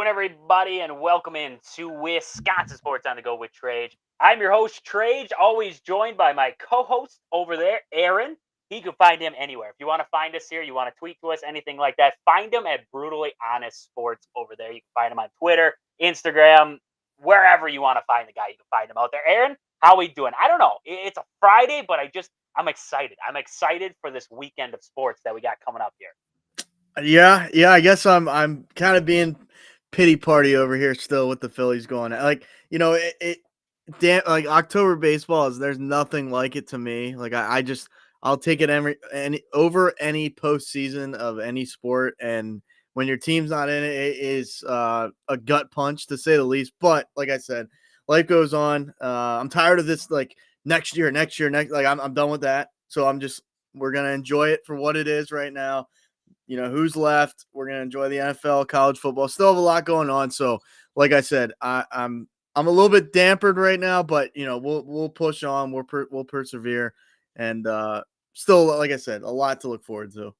everybody, and welcome in to Wisconsin Sports on the Go with Trage. I'm your host, Trage, always joined by my co-host over there, Aaron. You can find him anywhere. If you want to find us here, you want to tweet to us, anything like that, find him at Brutally Honest Sports over there. You can find him on Twitter, Instagram, wherever you want to find the guy, you can find him out there. Aaron, how we doing? I don't know. It's a Friday, but I'm excited. I'm excited for this weekend of sports that we got coming up here. Yeah. I guess I'm kind of being pity party over here still with the Phillies going. Like damn, like October baseball there's nothing like it to me. Like I'll take it over any postseason of any sport, and when your team's not in it, it is a gut punch to say the least. But like I said, life goes on. I'm tired of this. Like next year. Like I'm done with that. So we're gonna enjoy it for what it is right now. Who's left. We're gonna enjoy the NFL, college football. Still have a lot going on. So, like I said, I'm a little bit dampened right now, but we'll push on. We'll persevere, and still, like I said, a lot to look forward to.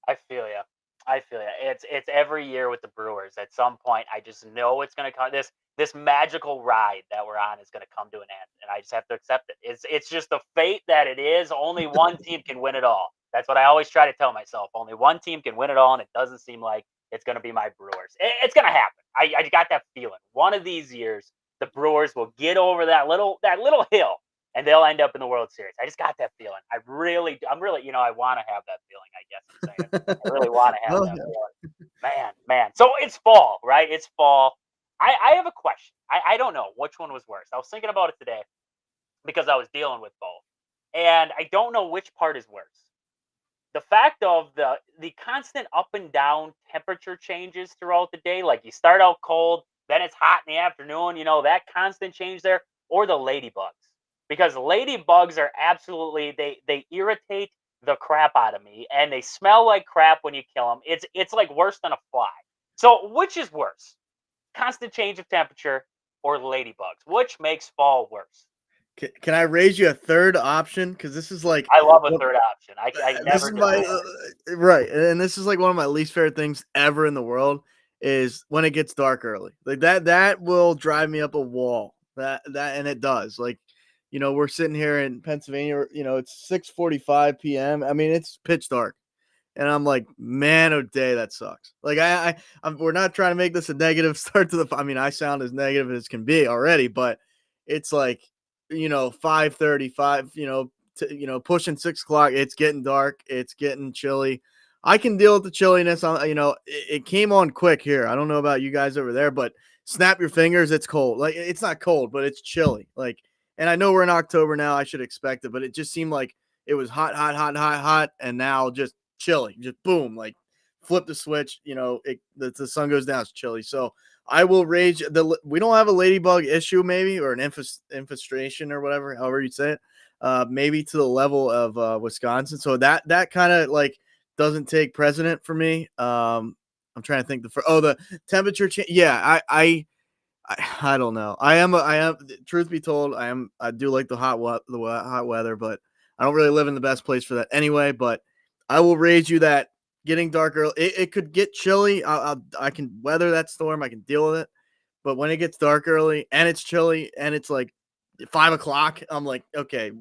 I feel you. It's every year with the Brewers. At some point, I just know it's going to come. This magical ride that we're on is going to come to an end, and I just have to accept it. It's just the fate that it is. Only one team can win it all. That's what I always try to tell myself. Only one team can win it all, and it doesn't seem like it's going to be my Brewers. It's going to happen. I got that feeling. One of these years, the Brewers will get over that little hill, and they'll end up in the World Series. I just got that feeling. I'm really, I want to have that feeling. I guess I'm saying. I really want to have Oh, that yeah. feeling. Man. So it's fall, right? It's fall. I have a question. I don't know which one was worse. I was thinking about it today because I was dealing with both, and I don't know which part is worse. The fact of the constant up and down temperature changes throughout the day, like you start out cold, then it's hot in the afternoon, that constant change there, or the ladybugs. Because ladybugs are absolutely they irritate the crap out of me, and they smell like crap when you kill them. It's like worse than a fly. So which is worse? Constant change of temperature or ladybugs? Which makes fall worse? Can I raise you a third option? Because this is like I love a third option. I this never is my deny. right, and this is like one of my least favorite things ever in the world is when it gets dark early. Like that will drive me up a wall. And it does. Like, we're sitting here in Pennsylvania. It's 6:45 p.m. I mean, it's pitch dark, and I'm like, man, oh day, that sucks. Like we're not trying to make this a negative start to the. I mean, I sound as negative as can be already, but it's like 5:35. Pushing 6 o'clock. It's getting dark. It's getting chilly. I can deal with the chilliness. It came on quick here. I don't know about you guys over there, but snap your fingers. It's cold. Like it's not cold, but it's chilly. Like, and I know we're in October now. I should expect it, but it just seemed like it was hot, and now just chilly. Just boom, like flip the switch. The sun goes down. It's chilly. So I will rage. We don't have a ladybug issue, maybe, or an infestation or whatever, however you say it. Maybe to the level of Wisconsin. So that kind of like doesn't take precedent for me. I'm trying to think the temperature change. Yeah, I don't know. I am. Truth be told, I do like the hot weather, but I don't really live in the best place for that anyway. But I will raise you that getting dark early. It could get chilly. I can weather that storm. I can deal with it. But when it gets dark early and it's chilly and it's like 5 o'clock, I'm like, okay,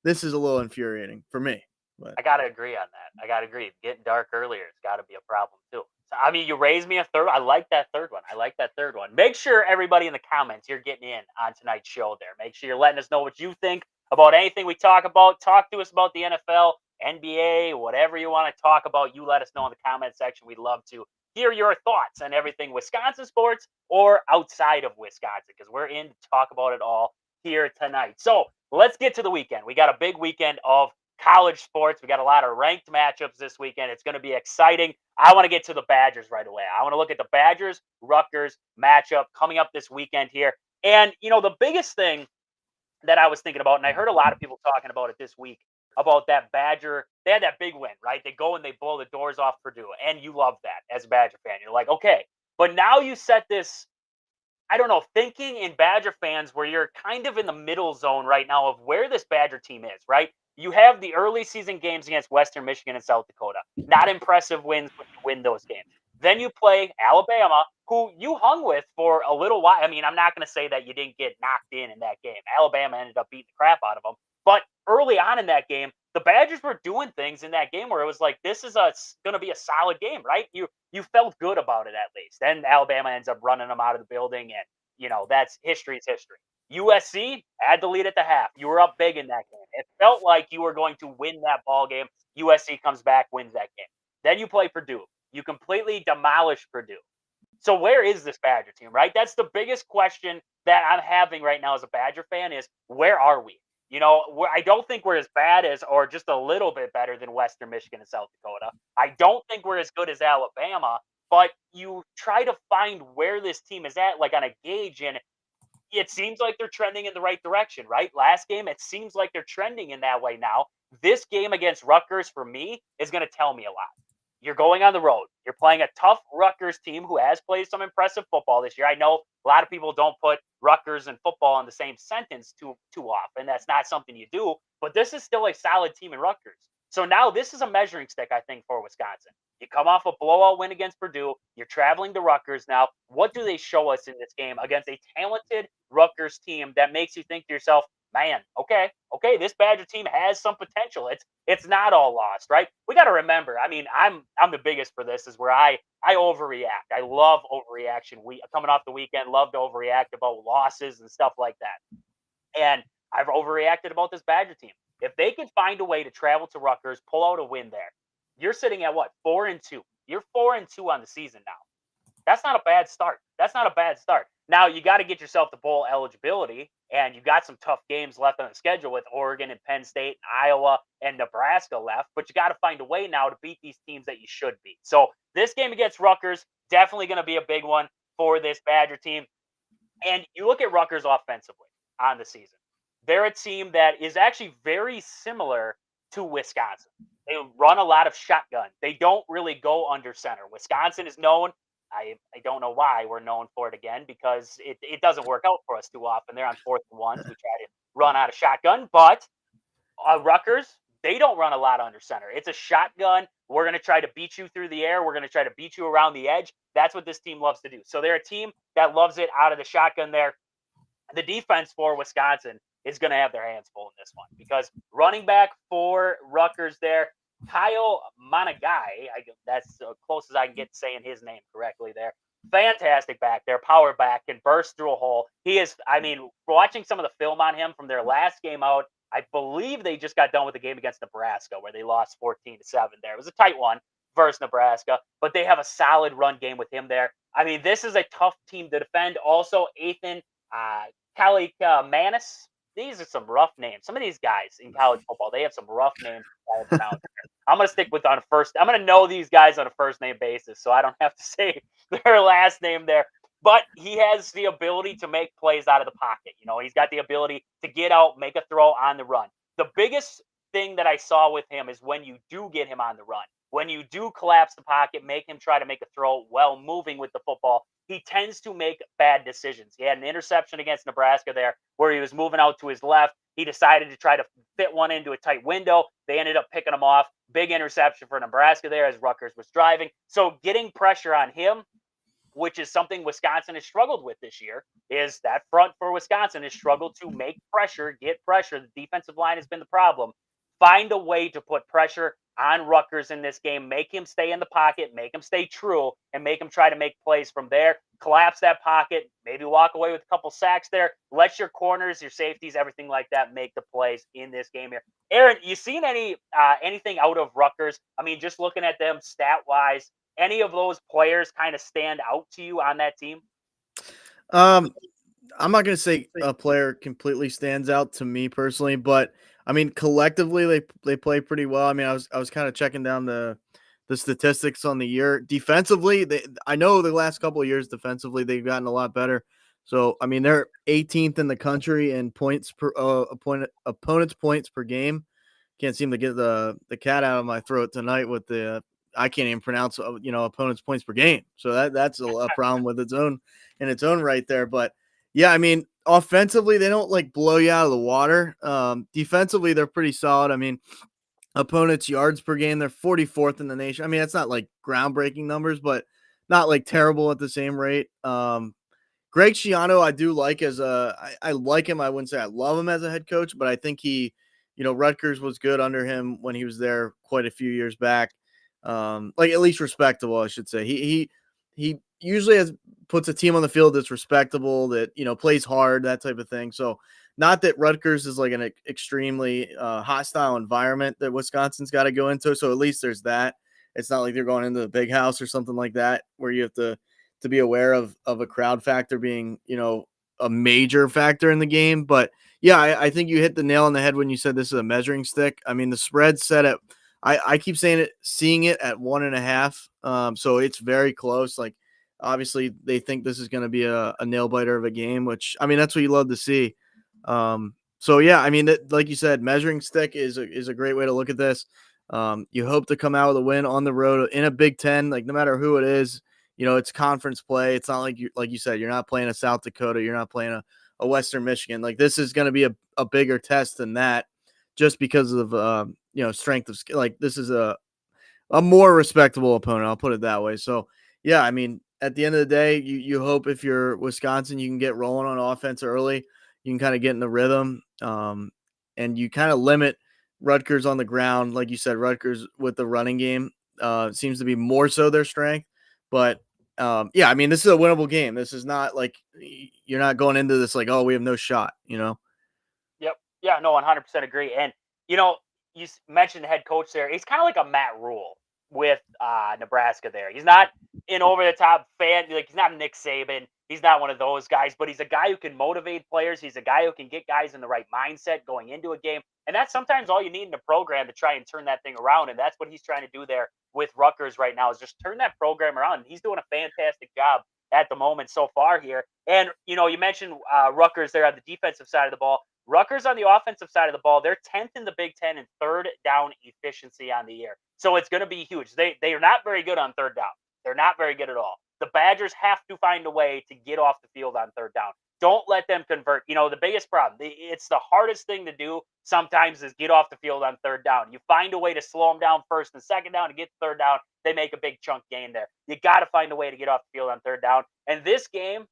this is a little infuriating for me. But I gotta agree on that. I gotta agree. Getting dark earlier has got to be a problem too. So, I mean, you raised me a third. I like that third one. Make sure everybody in the comments you're getting in on tonight's show. There, make sure you're letting us know what you think about anything we talk about. Talk to us about the NFL, NBA, whatever you want to talk about. You let us know in the comment section. We'd love to hear your thoughts on everything Wisconsin sports or outside of Wisconsin, because we're in to talk about it all here tonight. So let's get to the weekend. We got a big weekend of college sports. We got a lot of ranked matchups this weekend. It's going to be exciting. I want to get to the Badgers right away. I want to look at the Badgers Rutgers matchup coming up this weekend here. And, the biggest thing that I was thinking about, and I heard a lot of people talking about it this week, about that Badger. They had that big win, right? They go and they blow the doors off Purdue. And you love that as a Badger fan. You're like, okay. But now you set this, I don't know, thinking in Badger fans where you're kind of in the middle zone right now of where this Badger team is, right? You have the early season games against Western Michigan and South Dakota. Not impressive wins, but you win those games. Then you play Alabama, who you hung with for a little while. I mean, I'm not going to say that you didn't get knocked in that game. Alabama ended up beating the crap out of them. But early on in that game, the Badgers were doing things in that game where it was like, this is going to be a solid game, right? You felt good about it at least. Then Alabama ends up running them out of the building, and that's history's history. USC had the lead at the half. You were up big in that game. It felt like you were going to win that ball game. USC comes back, wins that game. Then you play Purdue. You completely demolish Purdue. So where is this Badger team, right? That's the biggest question that I'm having right now as a Badger fan is where are we? I don't think we're as bad as or just a little bit better than Western Michigan and South Dakota. I don't think we're as good as Alabama, but you try to find where this team is at, like on a gauge, and it seems like they're trending in the right direction, right? Last game, it seems like they're trending in that way now. This game against Rutgers, for me, is going to tell me a lot. You're going on the road. You're playing a tough Rutgers team who has played some impressive football this year. I know a lot of people don't put Rutgers and football in the same sentence too often. That's not something you do, but this is still a solid team in Rutgers. So now this is a measuring stick, I think, for Wisconsin. You come off a blowout win against Purdue. You're traveling to Rutgers now. What do they show us in this game against a talented Rutgers team that makes you think to yourself, man, okay, this Badger team has some potential. It's not all lost, right? We got to remember. I mean, I'm the biggest for this is where I overreact. I love overreaction. We coming off the weekend, love to overreact about losses and stuff like that. And I've overreacted about this Badger team. If they can find a way to travel to Rutgers, pull out a win there, you're sitting at what 4-2. You're 4-2 on the season now. That's not a bad start. That's not a bad start. Now you got to get yourself to bowl eligibility, and you got some tough games left on the schedule with Oregon and Penn State, Iowa, and Nebraska left. But you got to find a way now to beat these teams that you should beat. So this game against Rutgers definitely going to be a big one for this Badger team. And you look at Rutgers offensively on the season. They're a team that is actually very similar to Wisconsin. They run a lot of shotgun. They don't really go under center. Wisconsin is known. I don't know why we're known for it again because it doesn't work out for us too often. They're on 4th and 1s. We try to run out of shotgun, but Rutgers, they don't run a lot under center. It's a shotgun. We're going to try to beat you through the air. We're going to try to beat you around the edge. That's what this team loves to do. So they're a team that loves it out of the shotgun there. The defense for Wisconsin is going to have their hands full in this one because running back for Rutgers there, Kyle Managai, that's as close as I can get to saying his name correctly there. Fantastic back there, power back, can burst through a hole. He is, I mean, watching some of the film on him from their last game out, I believe they just got done with the game against Nebraska where they lost 14-7 there. It was a tight one versus Nebraska, but they have a solid run game with him there. I mean, this is a tough team to defend. Also, Ethan Kalikamannis. These are some rough names. Some of these guys in college football, they have some rough names to pronounce. I'm going to stick with on a first. I'm going to know these guys on a first name basis, so I don't have to say their last name there. But he has the ability to make plays out of the pocket. He's got the ability to get out, make a throw on the run. The biggest thing that I saw with him is when you do get him on the run, when you do collapse the pocket, make him try to make a throw while moving with the football, he tends to make bad decisions. He had an interception against Nebraska there where he was moving out to his left. He decided to try to fit one into a tight window. They ended up picking him off. Big interception for Nebraska there as Rutgers was driving. So getting pressure on him, which is something Wisconsin has struggled with this year, is that front for Wisconsin has struggled to make pressure, get pressure. The defensive line has been the problem. Find a way to put pressure on Rutgers in this game, make him stay in the pocket, make him stay true, and make him try to make plays from there. Collapse that pocket, maybe walk away with a couple sacks there. Let your corners, your safeties, everything like that make the plays in this game here. Aaron, you seen anything out of Rutgers? I mean, just looking at them stat-wise, any of those players kind of stand out to you on that team? I'm not going to say a player completely stands out to me personally, but I mean collectively they play pretty well. I mean, I was kind of checking down the statistics on the year. Defensively, I know the last couple of years defensively they've gotten a lot better. So I mean they're 18th in the country in points per opponent's points per game. Can't seem to get the cat out of my throat tonight with the I can't even pronounce opponent's points per game. So that's a problem with its own in its own right there. But yeah, I mean offensively they don't like blow you out of the water. Defensively they're pretty solid. I mean opponents' yards per game, they're 44th in the nation. I mean, that's not like groundbreaking numbers, but not like terrible at the same rate. Greg Schiano, I do like I like him. I wouldn't say I love him as a head coach, but I think Rutgers was good under him when he was there quite a few years back. Like at least respectable, I should say. He usually puts a team on the field that's respectable, that plays hard, that type of thing. So not that Rutgers is like an extremely hostile environment that Wisconsin's got to go into. So at least there's that. It's not like they're going into the big house or something like that where you have to be aware of a crowd factor being, a major factor in the game. But yeah, I think you hit the nail on the head when you said this is a measuring stick. I mean, the spread set at, I keep seeing it at 1.5. So it's very close. Like obviously they think this is going to be a nail biter of a game, which I mean, that's what you love to see. So yeah, I mean, like you said, measuring stick is a great way to look at this. You hope to come out with a win on the road in a Big Ten, like no matter who it is. It's conference play. It's not like you said, you're not playing a South Dakota, you're not playing a Western Michigan. Like this is going to be a bigger test than that, just because of strength of skill. Like this is a more respectable opponent. I'll put it that way. So yeah, I mean, at the end of the day, you hope if you're Wisconsin, you can get rolling on offense early. You can kind of get in the rhythm, and you kind of limit Rutgers on the ground. Like you said, Rutgers with the running game seems to be more so their strength. But yeah, I mean, this is a winnable game. This is not like you're not going into this like, oh, we have no shot. Yep. Yeah, no, 100% agree. And, you mentioned the head coach there. He's kind of like a Matt Rule with Nebraska there. He's not an over the top fan. Like, he's not Nick Saban. He's not one of those guys, but he's a guy who can motivate players. He's a guy who can get guys in the right mindset going into a game. And that's sometimes all you need in a program to try and turn that thing around. And that's what he's trying to do there with Rutgers right now, is just turn that program around. And he's doing a fantastic job at the moment so far here. And, you mentioned Rutgers there on the defensive side of the ball. Rutgers on the offensive side of the ball, they're 10th in the Big Ten in third down efficiency on the year. So it's going to be huge. They are not very good on third down. They're not very good at all. The Badgers have to find a way to get off the field on third down. Don't let them convert. The biggest problem, it's the hardest thing to do sometimes, is get off the field on third down. You find a way to slow them down first and second down, and get third down. They make a big chunk gain there. You got to find a way to get off the field on third down. And this game,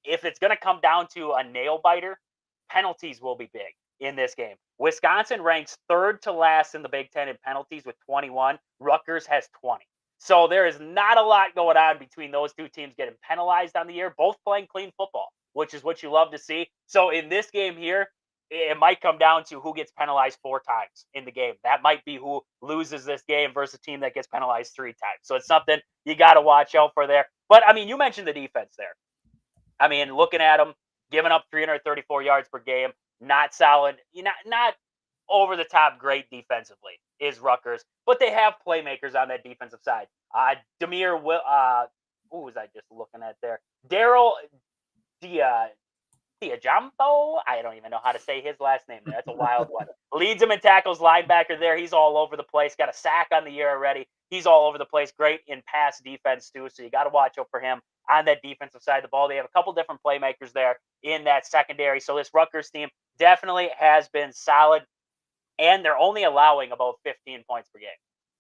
if it's going to come down to a nail biter, penalties will be big in this game. Wisconsin ranks third to last in the Big Ten in penalties with 21. Rutgers has 20. So there is not a lot going on between those two teams getting penalized on the year, both playing clean football, which is what you love to see. So in this game here, it might come down to who gets penalized 4 times in the game. That might be who loses this game versus a team that gets penalized 3 times. So it's something you got to watch out for there. But, I mean, you mentioned the defense there. I mean, looking at them, giving up 334 yards per game, not solid, not over the top great defensively is Rutgers, but they have playmakers on that defensive side. Demir, who was I just looking at there? Daryl Diajampo. I don't even know how to say his last name there. That's a wild one. Leads him in tackles, linebacker there. He's all over the place. Got a sack on the year already. He's all over the place. Great in pass defense too. So you got to watch out for him on that defensive side of the ball. They have a couple different playmakers there in that secondary. So this Rutgers team definitely has been solid, and they're only allowing about 15 points per game.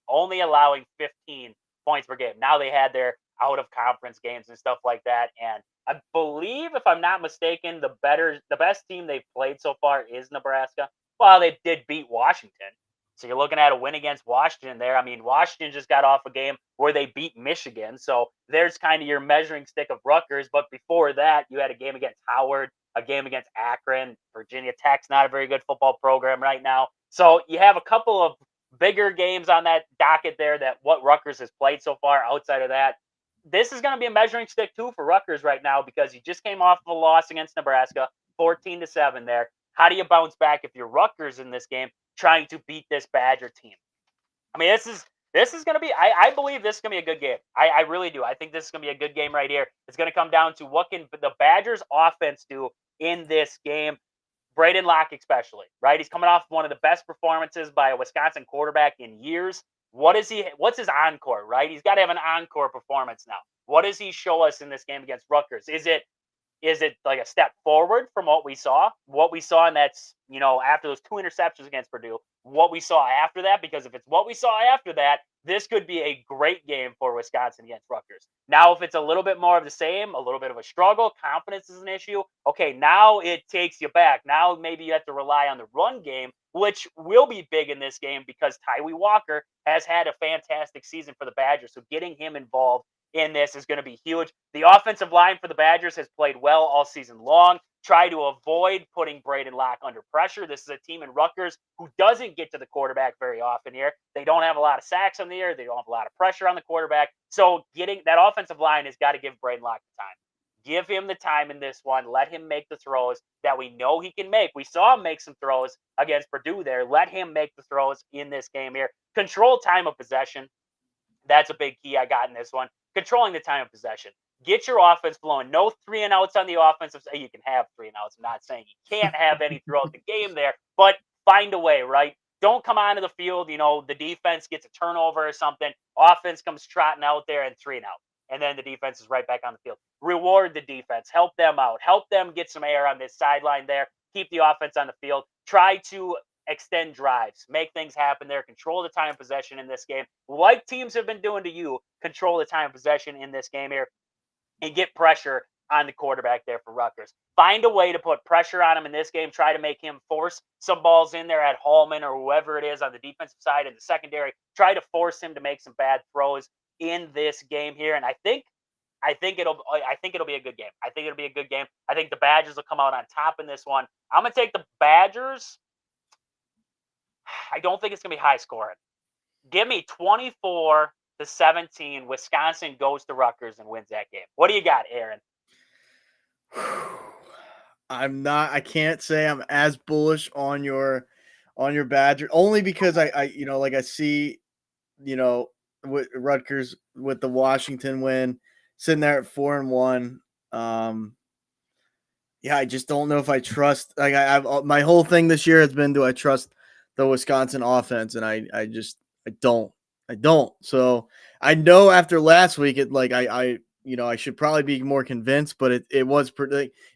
Only allowing 15 points per game. Now they had their out of conference games and stuff like that, and I believe, if I'm not mistaken, the best team they've played so far is Nebraska. Well, they did beat Washington. So you're looking at a win against Washington there. I mean, Washington just got off a game where they beat Michigan. So there's kind of your measuring stick of Rutgers. But before that, you had a game against Howard, a game against Akron. Virginia Tech's not a very good football program right now. So you have a couple of bigger games on that docket there that what Rutgers has played so far. Outside of that, this is going to be a measuring stick too for Rutgers right now, because you just came off of a loss against Nebraska, 14-7 there. How do you bounce back if you're Rutgers in this game trying to beat this Badger team? I mean, this is going to be, I believe this is going to be a good game. I really do. I think this is going to be a good game right here. It's going to come down to what can the Badgers offense do in this game. Braden Locke especially, right? He's coming off one of the best performances by a Wisconsin quarterback in years. What's his encore, right? He's got to have an encore performance now. What does he show us in this game against Rutgers? Is it Is it like a step forward from what we saw? What we saw, and that's, after those 2 interceptions against Purdue, what we saw after that? Because if it's what we saw after that, this could be a great game for Wisconsin against Rutgers. Now, if it's a little bit more of the same, a little bit of a struggle, confidence is an issue. Okay, now it takes you back. Now maybe you have to rely on the run game, which will be big in this game because Tyree Walker has had a fantastic season for the Badgers. So getting him involved in this is going to be huge. The offensive line for the Badgers has played well all season long. Try to avoid putting Braden Locke under pressure. This is a team in Rutgers who doesn't get to the quarterback very often here. They don't have a lot of sacks on the year. They don't have a lot of pressure on the quarterback. So getting that offensive line has got to give Braden Locke the time. Give him the time in this one. Let him make the throws that we know he can make. We saw him make some throws against Purdue there. Let him make the throws in this game here. Control time of possession. That's a big key I got in this one. Controlling the time of possession. Get your offense flowing. No 3-and-outs on the offensive side. You can have 3-and-outs. I'm not saying you can't have any throughout the game there, but find a way, right? Don't come onto the field. The defense gets a turnover or something. Offense comes trotting out there and 3-and-out. And then the defense is right back on the field. Reward the defense. Help them out. Help them get some air on this sideline there. Keep the offense on the field. Try to extend drives, make things happen there, control the time of possession in this game, like teams have been doing to you. Control the time of possession in this game here and get pressure on the quarterback there for Rutgers. Find a way to put pressure on him in this game. Try to make him force some balls in there at Hallman or whoever it is on the defensive side in the secondary. Try to force him to make some bad throws in this game here. And I think it'll be a good game. I think it'll be a good game. I think the Badgers will come out on top in this one. I'm gonna take the Badgers. I don't think it's going to be high scoring. Give me 24-17. Wisconsin goes to Rutgers and wins that game. What do you got, Aaron? I can't say I'm as bullish on your Badger, only because I see, with Rutgers with the Washington win, sitting there at 4-1. Yeah, I just don't know if I trust. Like I've my whole thing this year has been, do I trust the Wisconsin offense? And I don't. So I know after last week, I should probably be more convinced, but it was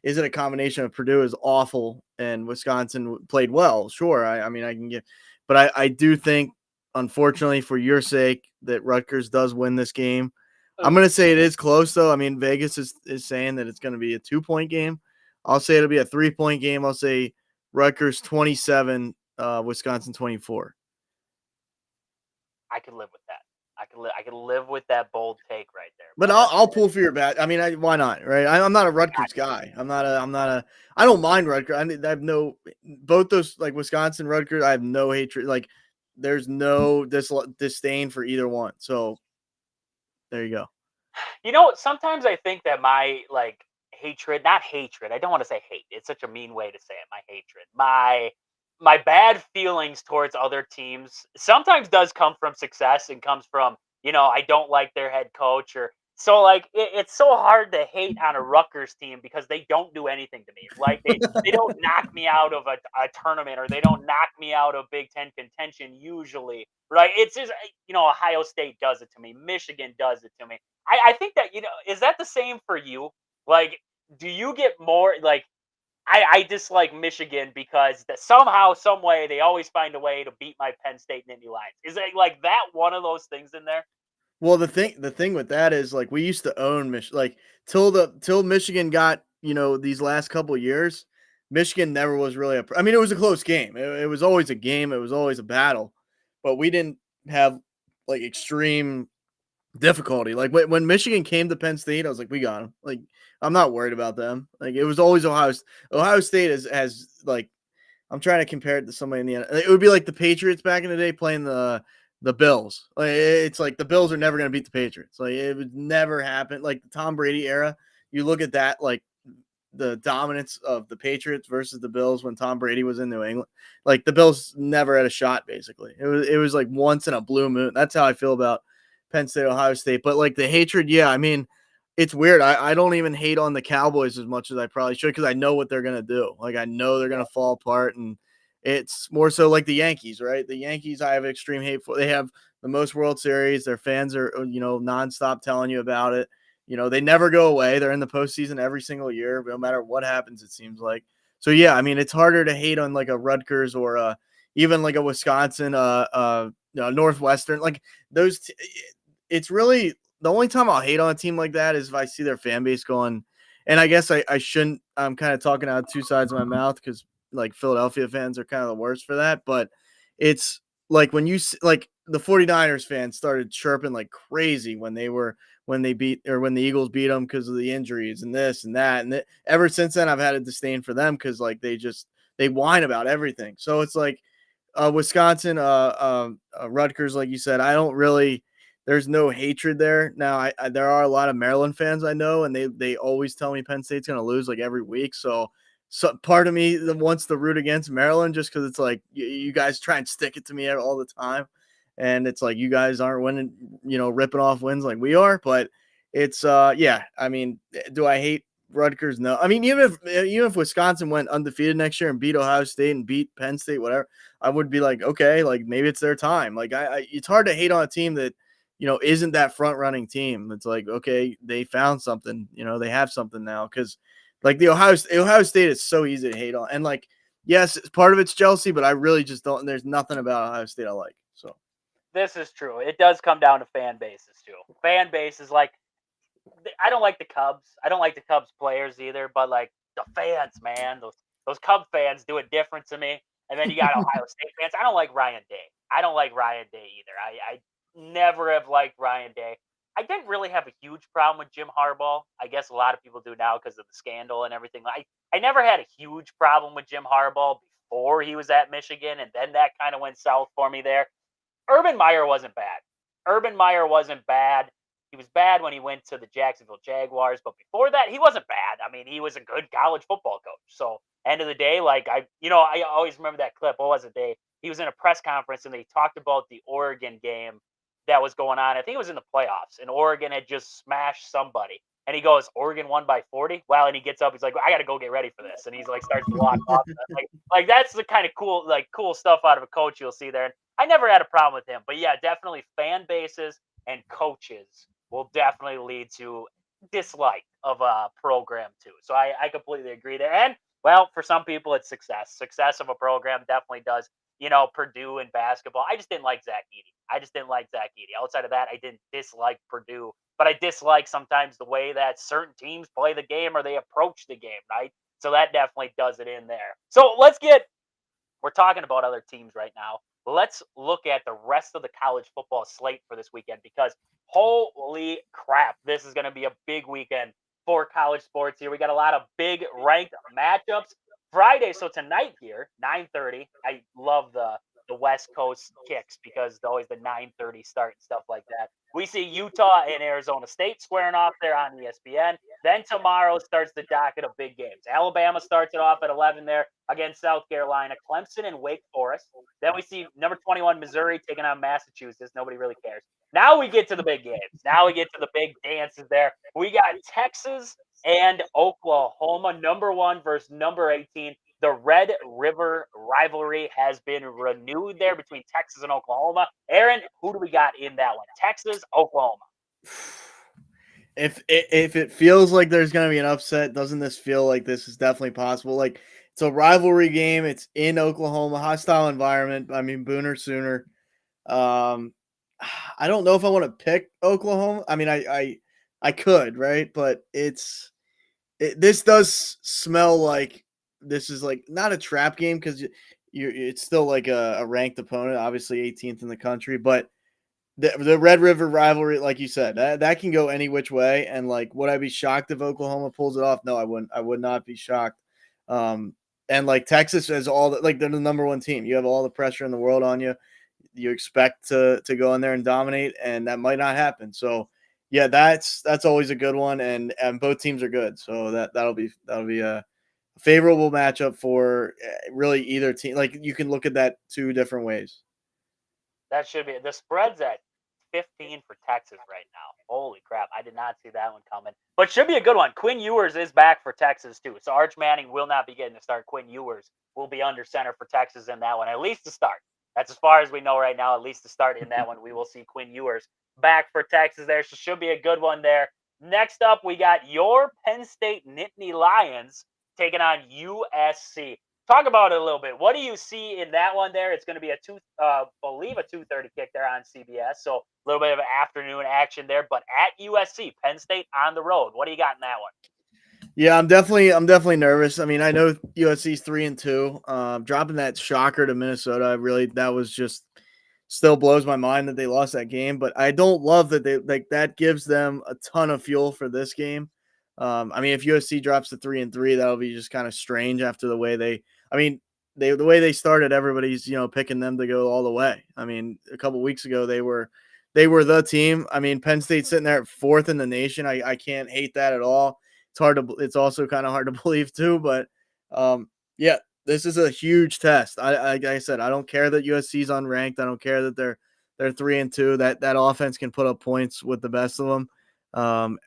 is it a combination of Purdue is awful and Wisconsin played well? Sure, I mean I can get, but I do think, unfortunately for your sake, that Rutgers does win this game. I'm gonna say it is close though. I mean Vegas is saying that it's gonna be a 2-point game. I'll say it'll be a 3-point game. I'll say Rutgers 27, Wisconsin 24. I can live with that. I can live with that bold take right there. But I'll pull for your bat. I mean, why not? Right? I'm not a Rutgers guy. I don't mind Rutgers. I have no, both those, like Wisconsin, Rutgers, I have no hatred. Like there's no disdain for either one. So there you go. Sometimes I think that my hatred, not hatred. I don't want to say hate. It's such a mean way to say it. My hatred, my bad feelings towards other teams sometimes does come from success and comes from, I don't like their head coach or so it's so hard to hate on a Rutgers team because they don't do anything to me. Like they don't knock me out of a tournament or they don't knock me out of Big Ten contention usually, right? It's just, Ohio State does it to me. Michigan does it to me. I think that, is that the same for you? Like, do you get more I dislike Michigan because somehow, some way, they always find a way to beat my Penn State Nittany Lions. Is it like that one of those things in there? Well, the thing with that is like we used to own Michigan, like till Michigan got, these last couple of years, Michigan never was really I mean, it was a close game. It was always a game. It was always a battle, but we didn't have like extreme difficulty. Like when Michigan came to Penn State, I was like, we got them. Like I'm not worried about them. Like it was always Ohio State has like, I'm trying to compare it to somebody in the end. It would be like the Patriots back in the day playing the Bills. Like it's like the Bills are never going to beat the Patriots. Like it would never happen. Like the Tom Brady era, you look at that, like the dominance of the Patriots versus the Bills when Tom Brady was in New England. Like the Bills never had a shot. Basically, it was like once in a blue moon. That's how I feel about Penn State, Ohio State. But like the hatred, yeah, I mean, it's weird. I don't even hate on the Cowboys as much as I probably should because I know what they're gonna do. Like I know they're gonna fall apart, and it's more so like the Yankees, right? The Yankees, I have extreme hate for. They have the most World Series. Their fans are, nonstop telling you about it. They never go away. They're in the postseason every single year, no matter what happens, it seems like. So yeah, I mean, it's harder to hate on like a Rutgers or even like a Wisconsin, Northwestern, like those. It's really the only time I'll hate on a team like that is if I see their fan base going. And I guess I shouldn't. I'm kind of talking out two sides of my mouth because like Philadelphia fans are kind of the worst for that. But it's like when like the 49ers fans started chirping like crazy when when the Eagles beat them because of the injuries and this and that. And ever since then, I've had a disdain for them because like they whine about everything. So it's like Wisconsin, Rutgers, like you said, I don't really. There's no hatred there. Now, there are a lot of Maryland fans I know, and they always tell me Penn State's going to lose like every week. So part of me wants to root against Maryland just because it's like you guys try and stick it to me all the time, and it's like you guys aren't winning, ripping off wins like we are. But it's yeah. I mean, do I hate Rutgers? No. I mean, even if Wisconsin went undefeated next year and beat Ohio State and beat Penn State, whatever, I would be like, okay, like maybe it's their time. Like it's hard to hate on a team that isn't that front running team. It's like, okay, they found something, they have something now. Cause like the Ohio State is so easy to hate on. And like, yes, part of it's jealousy, but I really just don't, there's nothing about Ohio State I like. So This is true. It does come down to fan bases too. Fan bases, like, I don't like the Cubs. I don't like the Cubs players either, but like the fans, man, those Cub fans do it different to me. And then you got Ohio State fans. I don't like Ryan Day. I don't like Ryan Day either. I never have liked Ryan Day. I didn't really have a huge problem with Jim Harbaugh. I guess a lot of people do now because of the scandal and everything. I never had a huge problem with Jim Harbaugh before he was at Michigan, and then that kind of went south for me there. Urban Meyer wasn't bad. Urban Meyer wasn't bad. He was bad when he went to the Jacksonville Jaguars, but before that, he wasn't bad. I mean, he was a good college football coach. So, end of the day, like I always remember that clip. What was it? He was in a press conference and they talked about the Oregon game that was going on. I think it was in the playoffs, and Oregon had just smashed somebody. And he goes, Oregon won by 40. Wow, and he gets up. He's like, I got to go get ready for this. And he's like, starts to walk off. Like that's the kind of cool stuff out of a coach you'll see there. And I never had a problem with him, but yeah, definitely fan bases and coaches will definitely lead to dislike of a program too. So I completely agree there. And well, for some people, it's success. Success of a program definitely does. Purdue in basketball. I just didn't like Zach Edey. I just didn't like Zach Edey. Outside of that, I didn't dislike Purdue, but I dislike sometimes the way that certain teams play the game or they approach the game, right? So that definitely does it in there. So we're talking about other teams right now. Let's look at the rest of the college football slate for this weekend because holy crap, this is going to be a big weekend for college sports here. We got a lot of big ranked matchups. Friday, so tonight here, 9:30. I love the West Coast kicks because always the 9:30 start and stuff like that. We see Utah and Arizona State squaring off there on ESPN. Then tomorrow starts the docket of big games. Alabama starts it off at 11 there against South Carolina, Clemson and Wake Forest. Then we see number 21 Missouri taking on Massachusetts. Nobody really cares. Now we get to the big games. Now we get to the big dances there. We got Texas and Oklahoma, number 1 versus number 18. The Red River rivalry has been renewed there between Texas and Oklahoma. Aaron, who do we got in that one? Texas, Oklahoma. If it feels like there's going to be an upset, doesn't this feel like this is definitely possible? Like it's a rivalry game. It's in Oklahoma, hostile environment. I mean, Booner Sooner. I don't know if I want to pick Oklahoma. I mean, I could, right? But this does smell like this is like not a trap game because it's still like a ranked opponent, obviously 18th in the country, but the Red River rivalry, like you said, that can go any which way. And like, would I be shocked if Oklahoma pulls it off? No, I wouldn't. I would not be shocked. And like Texas has like they're the number 1 team. You have all the pressure in the world on you. You expect to go in there and dominate, and that might not happen. So yeah, that's always a good one, and both teams are good. So that'll be a favorable matchup for really either team. Like you can look at that 2 different ways. That should be the spread's at 15 for Texas right now. Holy crap. I did not see that one coming. But should be a good one. Quinn Ewers is back for Texas too. So Arch Manning will not be getting to start. Quinn Ewers will be under center for Texas in that one, at least to start. That's as far as we know right now, at least to start in that one. We will see Quinn Ewers back for Texas there. So should be a good one there. Next up, we got your Penn State Nittany Lions taking on USC. Talk about it a little bit. What do you see in that one there? It's going to be believe a 2:30 kick there on CBS. So a little bit of afternoon action there. But at USC, Penn State on the road. What do you got in that one? Yeah, I'm definitely nervous. I mean, I know USC's 3-2. Dropping that shocker to Minnesota, that was just still blows my mind that they lost that game. But I don't love that that gives them a ton of fuel for this game. I mean, if USC drops to 3-3, that'll be just kind of strange after the way I mean, the way they started, everybody's picking them to go all the way. I mean, a couple weeks ago they were the team. I mean, Penn State's sitting there at fourth in the nation. I can't hate that at all. It's also kind of hard to believe too, but yeah, this is a huge test. Like I said, I don't care that USC's unranked. I don't care that they're 3-2. That offense can put up points with the best of them.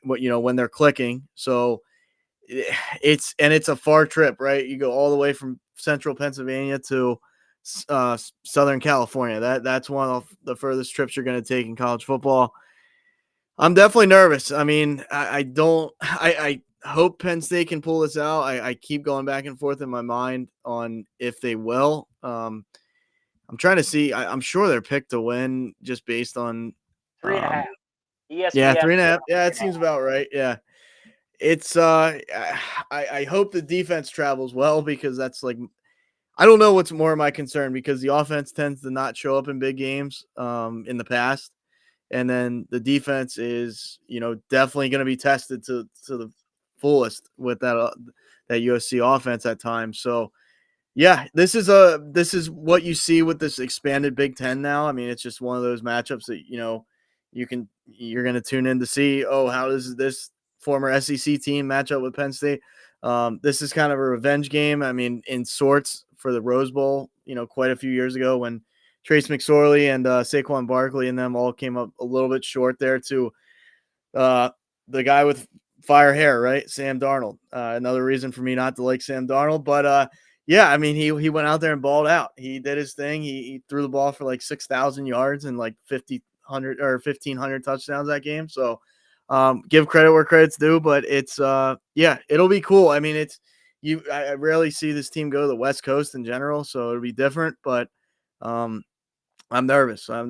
When they're clicking. So it's a far trip, right? You go all the way from central Pennsylvania to Southern California. That's one of the furthest trips you're going to take in college football. I'm definitely nervous. I mean, I hope Penn State can pull this out. I keep going back and forth in my mind on if they will. I'm trying to see. I'm sure they're picked to win just based on 3.5. yeah, ESPN. 3.5. Yeah, it seems 3.5. about right. Yeah. It's I hope the defense travels well because that's like I don't know what's more of my concern because the offense tends to not show up in big games in the past. And then the defense is, definitely going to be tested to the fullest with that USC offense at times. So, yeah, this is what you see with this expanded Big Ten now. I mean, it's just one of those matchups that you're going to tune in to see. Oh, how does this former SEC team match up with Penn State? This is kind of a revenge game. I mean, in sorts for the Rose Bowl. Quite a few years ago when Trace McSorley and Saquon Barkley and them all came up a little bit short there to the guy with fire hair, right? Sam Darnold. Another reason for me not to like Sam Darnold. But yeah, I mean, he went out there and balled out. He did his thing. He threw the ball for like 6,000 yards and like 1,500 touchdowns that game. So give credit where credit's due. But it's yeah, it'll be cool. I mean, I rarely see this team go to the West Coast in general, so it'll be different. But I'm nervous. I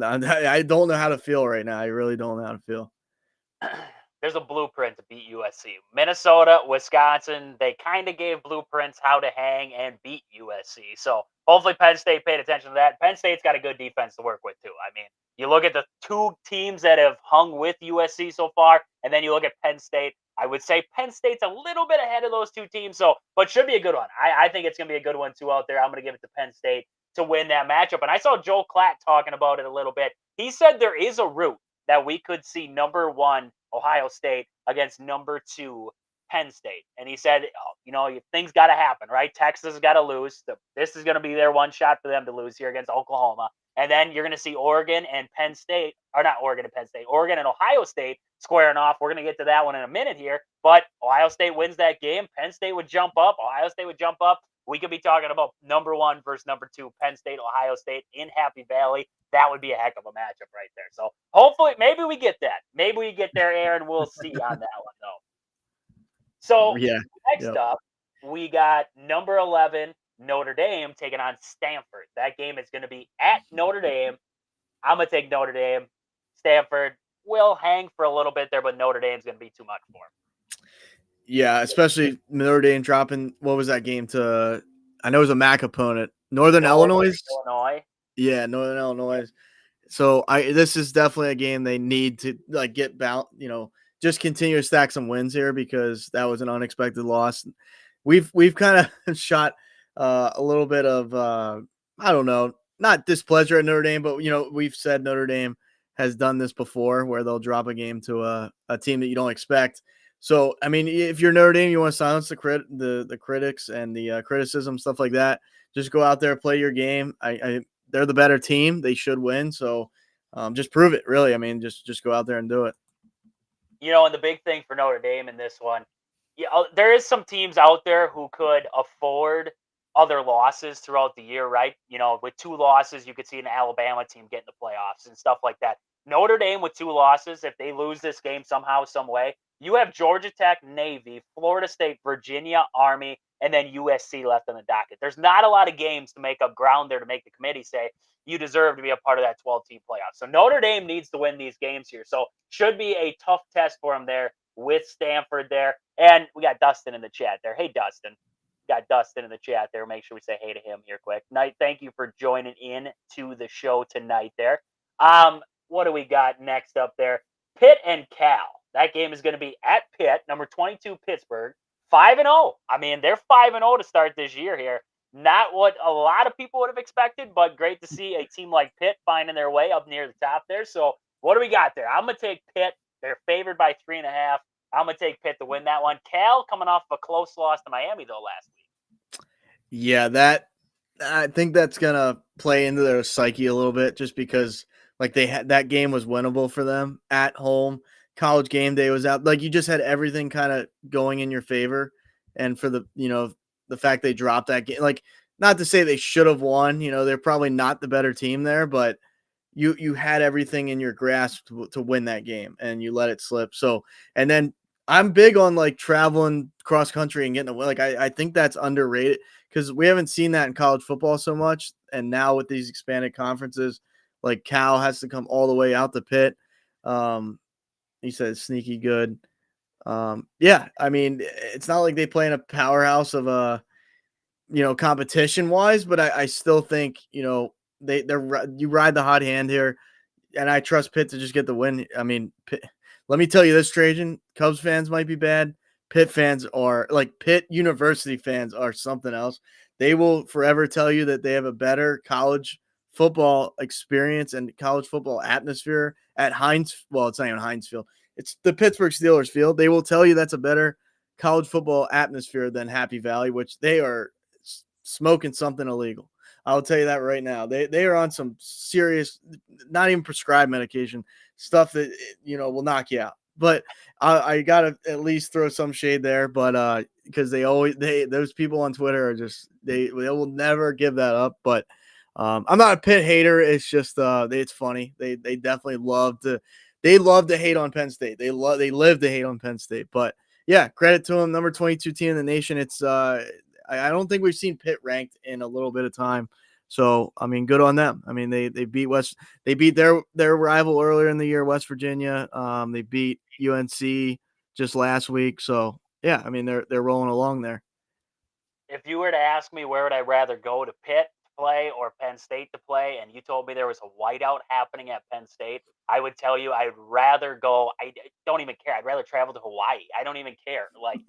don't know how to feel right now. I really don't know how to feel. There's a blueprint to beat USC. Minnesota, Wisconsin, they kind of gave blueprints how to hang and beat USC. So hopefully Penn State paid attention to that. Penn State's got a good defense to work with too. I mean, you look at the two teams that have hung with USC so far, and then you look at Penn State. I would say Penn State's a little bit ahead of those two teams, but should be a good one. I think it's going to be a good one too out there. I'm going to give it to Penn State to win that matchup. And I saw Joel Klatt talking about it a little bit. He said there is a route that we could see number one Ohio State against number two Penn State. And he said, things got to happen, right? Texas has got to lose. This is going to be their one shot for them to lose here against Oklahoma. And then you're going to see Oregon and Penn State, or not Oregon and Penn State, Oregon and Ohio State squaring off. We're going to get to that one in a minute here. But Ohio State wins that game. Penn State would jump up. Ohio State would jump up. We could be talking about number one versus number two, Penn State, Ohio State in Happy Valley. That would be a heck of a matchup right there. So hopefully, maybe we get that. Maybe we get there, Aaron. We'll see on that one, though. So Yeah. next up, we got number 11, Notre Dame, taking on Stanford. That game is going to be at Notre Dame. I'm going to take Notre Dame. Stanford will hang for a little bit there, but Notre Dame's going to be too much for them. Yeah, especially Notre Dame dropping, what was that game to, I know it was a MAC opponent, Northern Illinois. Yeah, Northern Illinois. So this is definitely a game they need to get just continue to stack some wins here because that was an unexpected loss. We've kind of shot a little bit of I don't know, not displeasure at Notre Dame, but we've said Notre Dame has done this before where they'll drop a game to a team that you don't expect. So I mean, if you're Notre Dame, you want to silence the critics and the criticism, stuff like that. Just go out there, play your game. They're the better team. They should win. So just prove it, really. I mean, just go out there and do it. And the big thing for Notre Dame in this one, there is some teams out there who could afford other losses throughout the year, right? With 2 losses, you could see an Alabama team get in the playoffs and stuff like that. Notre Dame with 2 losses, if they lose this game somehow, some way, You have Georgia Tech, Navy, Florida State, Virginia, Army, and then USC left on the docket. There's not a lot of games to make up ground there to make the committee say you deserve to be a part of that 12-team playoff. So Notre Dame needs to win these games here. So should be a tough test for them there with Stanford there. And we got Dustin in the chat there. Hey, Dustin. Got Dustin in the chat there. Make sure we say hey to him here quick. Knight, thank you for joining in to the show tonight there. What do we got next up there? Pitt and Cal. That game is going to be at Pitt, number 22 Pittsburgh, 5-0. I mean, they're 5-0 to start this year here. Not what a lot of people would have expected, but great to see a team like Pitt finding their way up near the top there. So, what do we got there? I'm going to take Pitt. They're favored by 3.5. I'm going to take Pitt to win that one. Cal coming off of a close loss to Miami, though, last week. Yeah, I think that's gonna play into their psyche a little bit, just because like they had that game was winnable for them at home. College game day was out. Like you just had everything kind of going in your favor, and for the fact they dropped that game, like not to say they should have won. They're probably not the better team there, but you had everything in your grasp to win that game, and you let it slip. So, and then I'm big on like traveling cross country and getting away. Like I think that's underrated because we haven't seen that in college football so much. And now with these expanded conferences, like Cal has to come all the way out the Pit. He said sneaky good. Yeah, I mean, it's not like they play in a powerhouse of competition wise, but I still think, you ride the hot hand here, and I trust Pitt to just get the win. I mean, Pitt, let me tell you this, Trajan, Cubs fans might be bad. Pitt fans are like Pitt University fans are something else. They will forever tell you that they have a better college football experience and college football atmosphere at Heinz. Well, it's not even Heinz Field. It's the Pittsburgh Steelers field. They will tell you that's a better college football atmosphere than Happy Valley, which they are smoking something illegal. I'll tell you that right now. They are on some serious, not even prescribed medication, stuff that will knock you out. But I gotta at least throw some shade there. But because those people on Twitter are just they will never give that up. But I'm not a Pitt hater. It's just it's funny. They definitely love to hate on Penn State. They live to hate on Penn State. But yeah, credit to them. Number 22 team in the nation. It's I don't think we've seen Pitt ranked in a little bit of time. So, I mean, good on them. I mean, they beat their rival earlier in the year, West Virginia. They beat UNC just last week. So, yeah, I mean, they're rolling along there. If you were to ask me where would I rather go, to Pitt to play or Penn State to play, and you told me there was a whiteout happening at Penn State, I would tell you I'd rather go. I don't even care. I'd rather travel to Hawaii. I don't even care. Like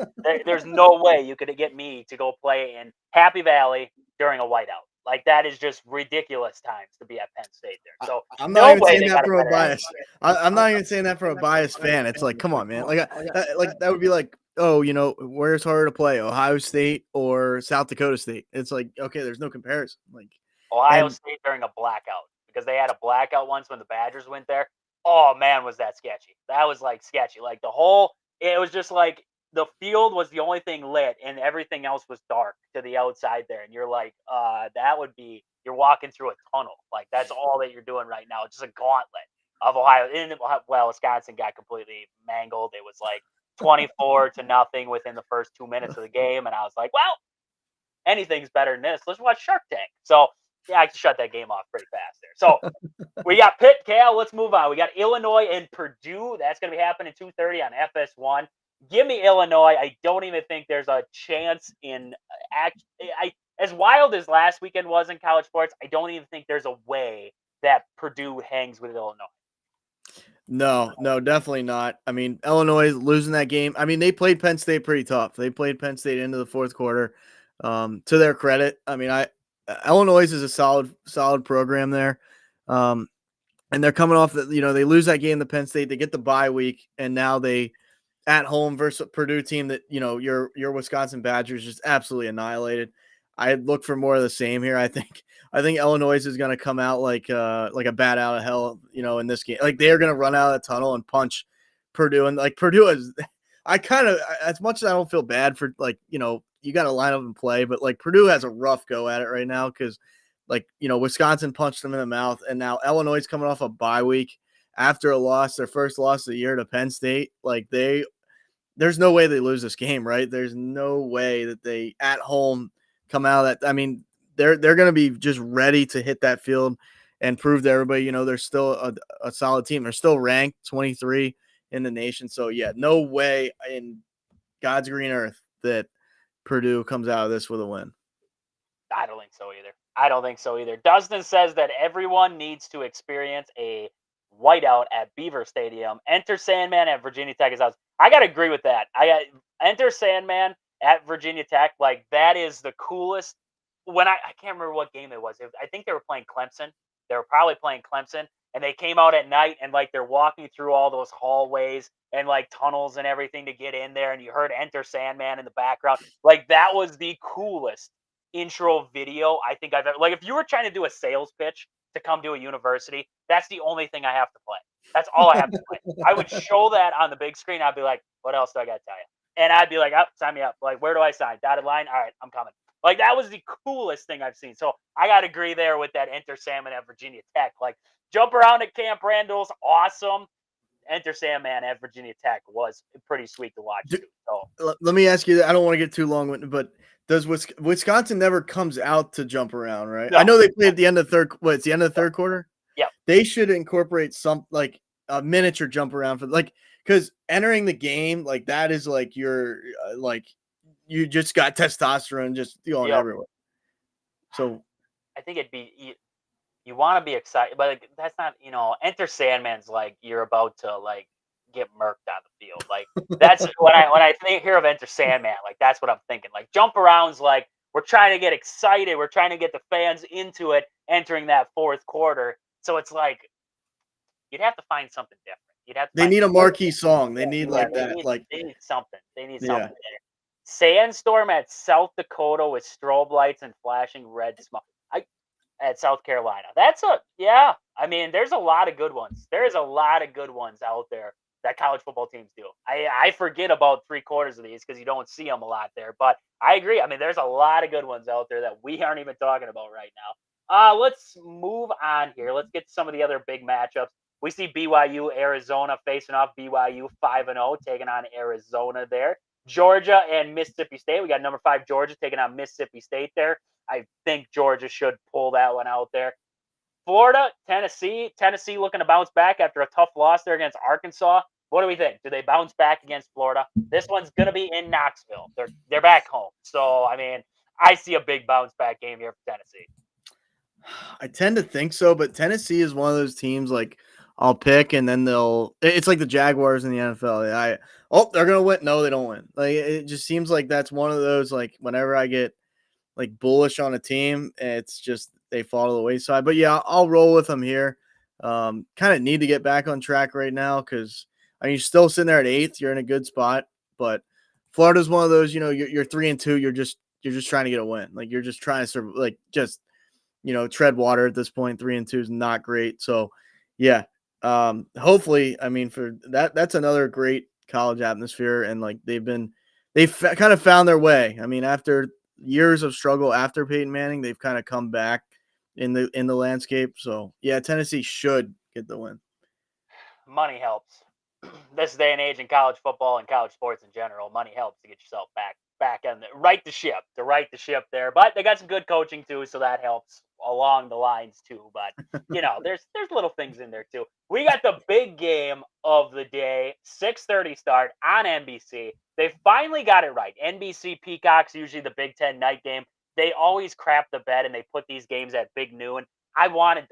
there's no way you could get me to go play in Happy Valley during a whiteout. Like that is just ridiculous times to be at Penn State there. So I'm not no even way saying they that got a from a better bias. atmosphere. I'm not even saying that from a biased fan. It's like, come on, man. Like that would be like, oh, where's harder to play, Ohio State or South Dakota State? It's like, okay, there's no comparison. Like, Ohio and State during a blackout because they had a blackout once when the Badgers went there. Oh man, was that sketchy? That was like sketchy. Like it was just like the field was the only thing lit and everything else was dark to the outside there. And you're like, that would be you're walking through a tunnel. Like that's all that you're doing right now. It's just a gauntlet of Ohio. And well, Wisconsin got completely mangled. It was like 24-0 within the first 2 minutes of the game, and I was like, well, anything's better than this. Let's watch Shark Tank. So yeah, I shut that game off pretty fast there. So we got Pitt, Cal. Let's move on. We got Illinois and Purdue. That's going to be happening 2:30 on FS1. Give me Illinois. I don't even think there's a chance in as wild as last weekend was in college sports. I don't even think there's a way that Purdue hangs with Illinois. no, definitely not. I mean, Illinois losing that game. I mean, they played Penn State pretty tough. They played Penn State into the fourth quarter. To their credit, I mean, Illinois is a solid program there. And they're coming off they lose that game to Penn State. They get the bye week, and now they at home versus a Purdue team that your Wisconsin Badgers just absolutely annihilated. I look for more of the same here. I think Illinois is going to come out like a bat out of hell, in this game. Like they're going to run out of the tunnel and punch Purdue, and like Purdue is. I kind of, as much as I don't feel bad for you got to line up and play, but like Purdue has a rough go at it right now because Wisconsin punched them in the mouth, and now Illinois is coming off a bye week after their first loss of the year to Penn State. Like there's no way they lose this game, right? There's no way that they at home come out of that. I mean, they're going to be just ready to hit that field and prove to everybody, they're still a solid team. They're still ranked 23 in the nation. So yeah, no way in God's green earth that Purdue comes out of this with a win. I don't think so either. I don't think so either. Dustin says that everyone needs to experience a whiteout at Beaver Stadium. Enter Sandman at Virginia Tech is out. I gotta agree with that. I got Enter Sandman at Virginia Tech. Like that is the coolest. When I can't remember what game it was. I think they were playing Clemson. They were probably playing Clemson, and they came out at night and like they're walking through all those hallways and like tunnels and everything to get in there, and you heard Enter Sandman in the background. Like that was the coolest intro video I think I've ever. Like if you were trying to do a sales pitch to come to a university, that's the only thing I have to play. That's all I have to play. I would show that on the big screen. I'd be like, what else do I got to tell you? And I'd be like, oh, sign me up. Like, where do I sign? Dotted line? All right, I'm coming. Like, that was the coolest thing I've seen. So I got to agree there with that Enter Salmon at Virginia Tech. Like, jump around at Camp Randall's awesome. Enter Sandman at Virginia Tech was pretty sweet to watch. Too, so. Let me ask you, I don't want to get too long, but does Wisconsin never comes out to jump around, right? No. I know they play at the end of the third. What? It's the end of the third quarter. Yeah. They should incorporate some like a miniature jump around for like because entering the game like that is like you're like you just got testosterone just going everywhere. So I think it'd be you want to be excited, but like, that's not Enter Sandman's like you're about to like get murked on the field. Like that's when I hear of Enter Sandman, like that's what I'm thinking. Like jump arounds, like we're trying to get excited, we're trying to get the fans into it entering that fourth quarter. So it's like you'd have to find something different. You'd have to. They need a marquee song. They need like that. They need something. They need something there. Sandstorm at South Dakota with strobe lights and flashing red smoke. At South Carolina. I mean, there's a lot of good ones. There's a lot of good ones out there that college football teams do. I forget about 3/4 of these because you don't see them a lot there. But I agree. I mean, there's a lot of good ones out there that we aren't even talking about right now. Let's move on here. Let's get to some of the other big matchups. We see BYU, Arizona facing off. BYU 5-0 taking on Arizona there. Georgia and Mississippi State. We got number 5 Georgia taking on Mississippi State there. I think Georgia should pull that one out there. Florida, Tennessee. Tennessee looking to bounce back after a tough loss there against Arkansas. What do we think? Do they bounce back against Florida? This one's going to be in Knoxville. They're back home. So, I mean, I see a big bounce back game here for Tennessee. I tend to think so, but Tennessee is one of those teams like I'll pick and then it's like the Jaguars in the NFL. They're going to win. No, they don't win. Like it just seems like that's one of those like whenever I get like bullish on a team, it's just they fall to the wayside. But yeah, I'll roll with them here. Kind of need to get back on track right now because you're still sitting there at 8th. You're in a good spot, but Florida's one of those. You're 3-2. You're just trying to get a win. Like you're just trying to tread water at this point. 3-2 is not great. So yeah, hopefully, I mean for that's another great college atmosphere, and like they've kind of found their way. I mean after years of struggle after Peyton Manning, they've kind of come back in the landscape. So yeah, Tennessee should get the win. Money helps. This day and age in college football and college sports in general, money helps to get yourself back and right the ship there. But they got some good coaching too, so that helps along the lines too. But there's little things in there too. We got the big game of the day, 6:30 start on NBC. They finally got it right. NBC Peacock's usually the Big Ten night game. They always crap the bed and they put these games at big noon. I want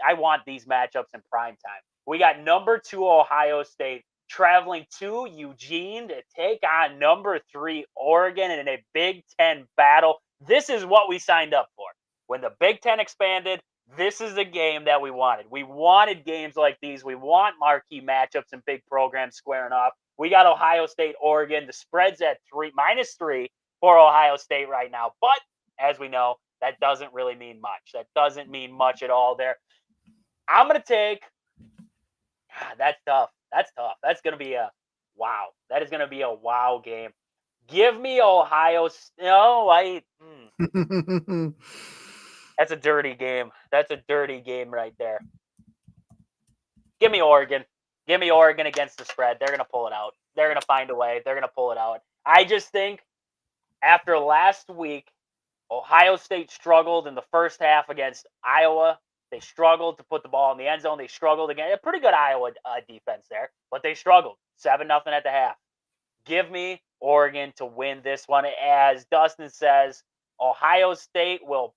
these matchups in prime time. We got number 2 Ohio State traveling to Eugene to take on number 3 Oregon in a Big Ten battle. This is what we signed up for. When the Big Ten expanded, this is the game that we wanted. We wanted games like these. We want marquee matchups and big programs squaring off. We got Ohio State, Oregon. The spread's at -3 for Ohio State right now. But as we know, that doesn't really mean much. That doesn't mean much at all there. I'm going to take that's tough. That's tough. That's going to be a wow. That is going to be a wow game. Give me Ohio. No, that's a dirty game. That's a dirty game right there. Give me Oregon. Give me Oregon against the spread. They're going to pull it out. They're going to find a way. They're going to pull it out. I just think after last week, Ohio State struggled in the first half against Iowa. They struggled to put the ball in the end zone. They struggled again. A pretty good Iowa defense there, but they struggled. 7-0 at the half. Give me Oregon to win this one. As Dustin says, Ohio State will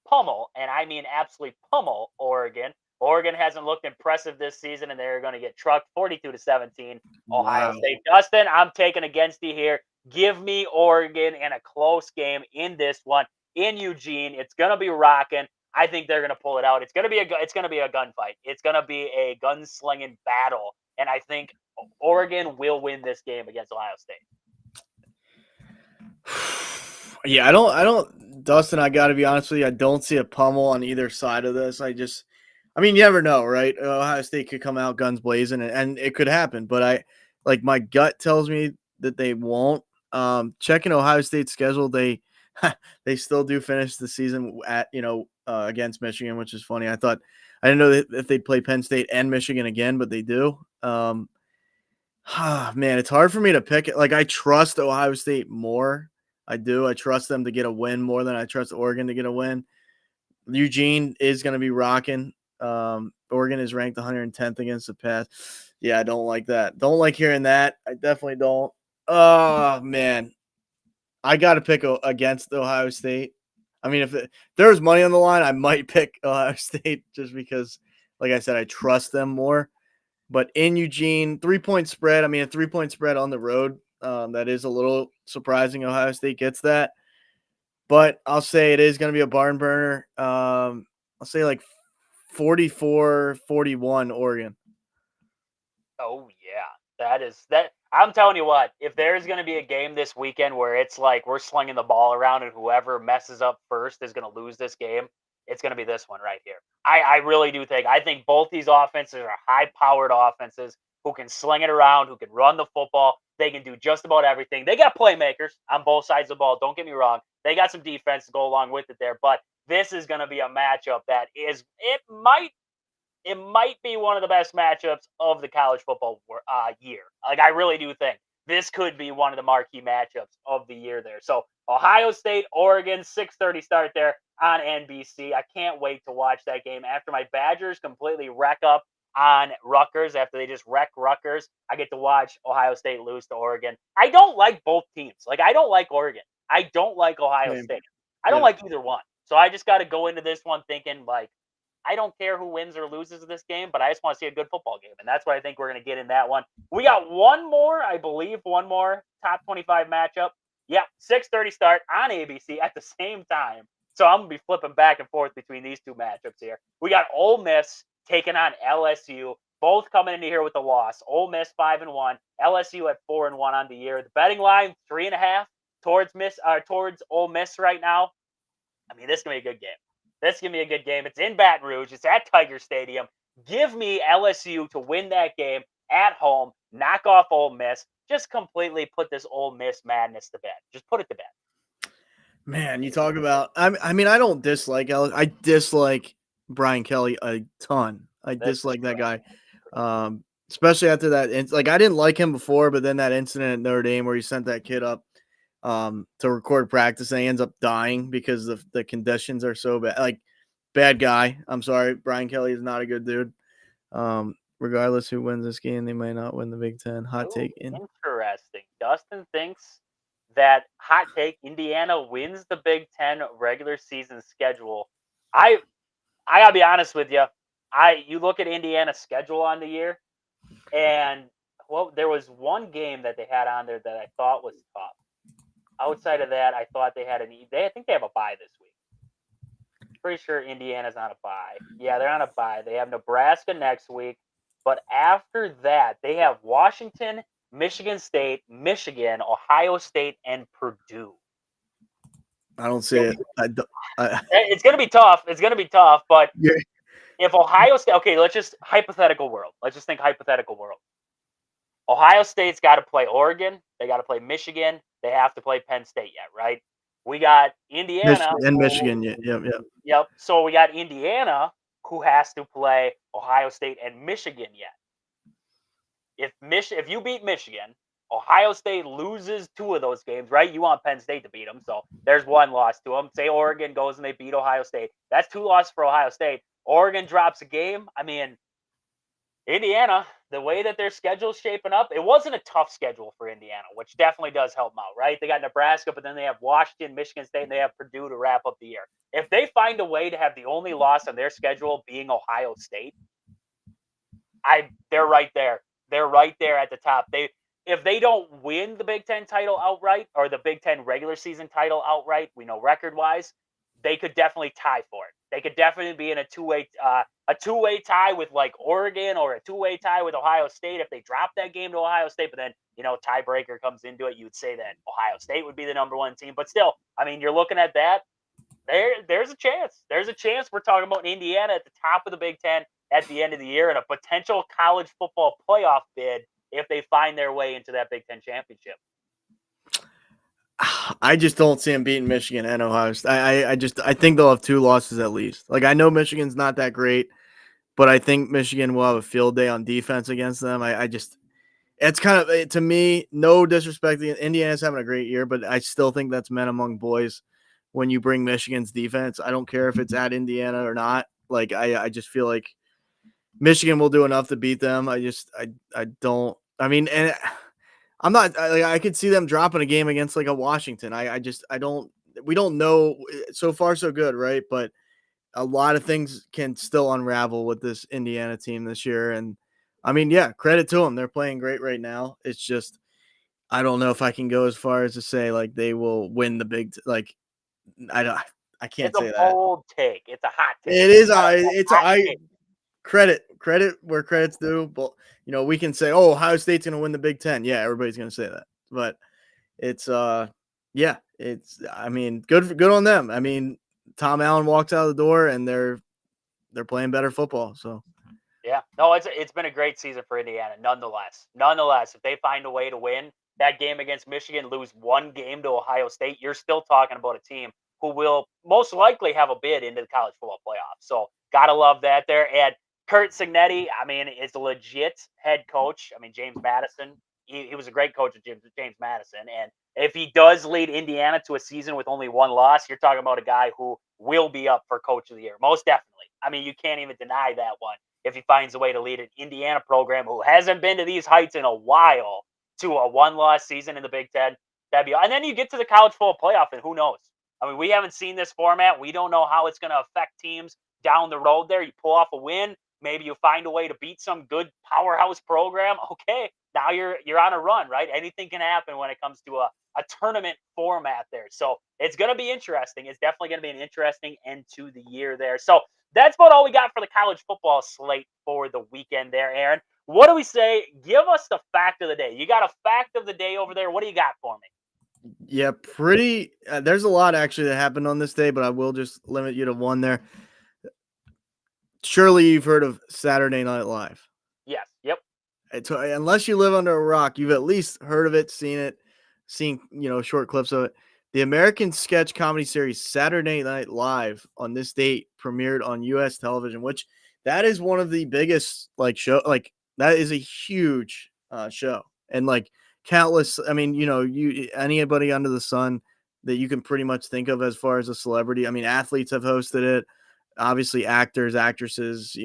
pummel, and I mean absolutely pummel Oregon. Oregon hasn't looked impressive this season, and they're going to get trucked 42-17. Ohio Wow. State. Dustin, I'm taking against you here. Give me Oregon in a close game in this one in Eugene. It's going to be rocking. I think they're going to pull it out. It's going to be a gunfight. It's going to be a gunslinging battle, and I think Oregon will win this game against Ohio State. Yeah, Dustin, I got to be honest with you. I don't see a pummel on either side of this. I mean, you never know, right? Ohio State could come out guns blazing, and it could happen. But my gut tells me that they won't. Checking Ohio State's schedule, they still do finish the season at against Michigan, which is funny. I didn't know if they'd play Penn State and Michigan again, but they do. Man, it's hard for me to pick it. Like, I trust Ohio State more. I do. I trust them to get a win more than I trust Oregon to get a win. Eugene is going to be rocking. Oregon is ranked 110th against the pass. Yeah, I don't like that. Don't like hearing that. I definitely don't. Oh, man. I got to pick against Ohio State. I mean, if there was money on the line, I might pick Ohio State just because, like I said, I trust them more. But in Eugene, 3-point spread. I mean, a 3-point spread on the road. That is a little surprising. Ohio State gets that. But I'll say it is going to be a barn burner. I'll say like 44-41 Oregon. Oh, yeah. That. I'm telling you what, if there's going to be a game this weekend where it's like we're slinging the ball around and whoever messes up first is going to lose this game, it's going to be this one right here. I really do think. I think both these offenses are high-powered offenses who can sling it around, who can run the football. They can do just about everything. They got playmakers on both sides of the ball. Don't get me wrong. They got some defense to go along with it there. But this is going to be a matchup that it might be one of the best matchups of the college football year. Like, I really do think this could be one of the marquee matchups of the year there. So Ohio State, Oregon, 6:30 start there on NBC. I can't wait to watch that game after my Badgers completely wreck up on Rutgers. After they just wreck Rutgers, I get to watch Ohio State lose to Oregon. I don't like both teams. Like, I don't like Oregon. I don't like Ohio State. I don't like either one. So I just got to go into this one thinking, like, I don't care who wins or loses this game, but I just want to see a good football game. And that's what I think we're going to get in that one. We got one more top 25 matchup. Yeah, 6:30 start on ABC at the same time. So I'm going to be flipping back and forth between these two matchups here. We got Ole Miss taking on LSU, both coming into here with a loss. Ole Miss 5-1, LSU at 4-1 on the year. The betting line 3.5 towards Ole Miss right now. I mean, this is going to be a good game. This is going to be a good game. It's in Baton Rouge. It's at Tiger Stadium. Give me LSU to win that game at home, knock off Ole Miss, just completely put this Ole Miss madness to bed. Just put it to bed. Man, you talk about – I mean, I don't dislike LSU. I dislike Brian Kelly a ton. I dislike that guy, especially after that. Like, I didn't like him before, but then that incident at Notre Dame where he sent that kid up to record practice and he ends up dying because the conditions are so bad. Like, bad guy. I'm sorry. Brian Kelly is not a good dude. Regardless who wins this game, they might not win the Big Ten. Hot take. Interesting. Dustin thinks that hot take Indiana wins the Big Ten regular season schedule. I gotta be honest with you. You look at Indiana's schedule on the year, and there was one game that they had on there that I thought was tough. Outside of that, I thought I think they have a bye this week. Pretty sure Indiana's on a bye. Yeah, they're on a bye. They have Nebraska next week. But after that, they have Washington, Michigan State, Michigan, Ohio State, and Purdue. I don't see it. It's going to be tough. It's going to be tough. But if Ohio State – okay, let's just hypothetical world. Let's just think hypothetical world. Ohio State's got to play Oregon. They got to play Michigan. They have to play Penn State yet, right? We got Indiana. And Michigan, yep. Yep. So we got Indiana who has to play Ohio State and Michigan yet. if you beat Michigan, Ohio State loses 2 of those games, right? You want Penn State to beat them, so there's 1 loss to them. Say Oregon goes and they beat Ohio State. That's 2 losses for Ohio State. Oregon drops a game. I mean, Indiana, the way that their schedule's shaping up, it wasn't a tough schedule for Indiana, which definitely does help them out, right? They got Nebraska, but then they have Washington, Michigan State, and they have Purdue to wrap up the year. If they find a way to have the only loss on their schedule being Ohio State, they're right there. They're right there at the top. If they don't win the Big Ten title outright or the Big Ten regular season title outright, we know record wise, they could definitely tie for it. They could definitely be in a two-way tie with like Oregon or a two-way tie with Ohio State if they drop that game to Ohio State. But then tiebreaker comes into it, you would say that Ohio State would be the number 1 team. But still, I mean, you're looking at that. There's a chance. There's a chance we're talking about Indiana at the top of the Big Ten at the end of the year and a potential college football playoff bid if they find their way into that Big Ten championship. I just don't see them beating Michigan and Ohio State. I think they'll have 2 losses at least. Like, I know Michigan's not that great, but I think Michigan will have a field day on defense against them. It's kind of, to me, no disrespect. Indiana's having a great year, but I still think that's men among boys when you bring Michigan's defense. I don't care if it's at Indiana or not. Like, I just feel like Michigan will do enough to beat them. I don't. I mean, and I'm not. I could see them dropping a game against like a Washington. I don't. We don't know. So far, so good, right? But a lot of things can still unravel with this Indiana team this year. And I mean, yeah, credit to them. They're playing great right now. It's just I don't know if I can go as far as to say like they will win the big. I don't. I can't It's say a that. bold take. It's a hot take. It is. It's a hot take. Credit where credit's due. But we can say, oh, Ohio State's going to win the Big Ten. Yeah, everybody's going to say that. But it's yeah, it's. I mean, good on them. I mean, Tom Allen walks out of the door and they're playing better football. So Yeah, no, it's been a great season for Indiana. Nonetheless, if they find a way to win that game against Michigan, lose 1 game to Ohio State, you're still talking about a team who will most likely have a bid into the college football playoffs. So gotta love that there. And Kurt Signetti, I mean, is a legit head coach. I mean, James Madison, he was a great coach of James Madison. And if he does lead Indiana to a season with only 1 loss, you're talking about a guy who will be up for coach of the year. Most definitely. I mean, you can't even deny that one if he finds a way to lead an Indiana program who hasn't been to these heights in a while to a 1-loss season in the Big Ten. And then you get to the college football playoff, and who knows? I mean, we haven't seen this format. We don't know how it's going to affect teams down the road there. You pull off a win. Maybe you find a way to beat some good powerhouse program. Okay, now you're on a run, right? Anything can happen when it comes to a tournament format there. So it's going to be interesting. It's definitely going to be an interesting end to the year there. So that's about all we got for the college football slate for the weekend there, Aaron. What do we say? Give us the fact of the day. You got a fact of the day over there. What do you got for me? yeah, pretty. There's a lot actually that happened on this day, but I will just limit you to one there. Surely you've heard of Saturday Night Live. Yes. Yep. Unless you live under a rock, you've at least heard of it, seen short clips of it. The American sketch comedy series Saturday Night Live on this date premiered on U.S. television, which that is one of the biggest that is a huge show, and countless. I mean, anybody under the sun that you can pretty much think of as far as a celebrity. I mean, athletes have hosted it. Obviously, actors, actresses,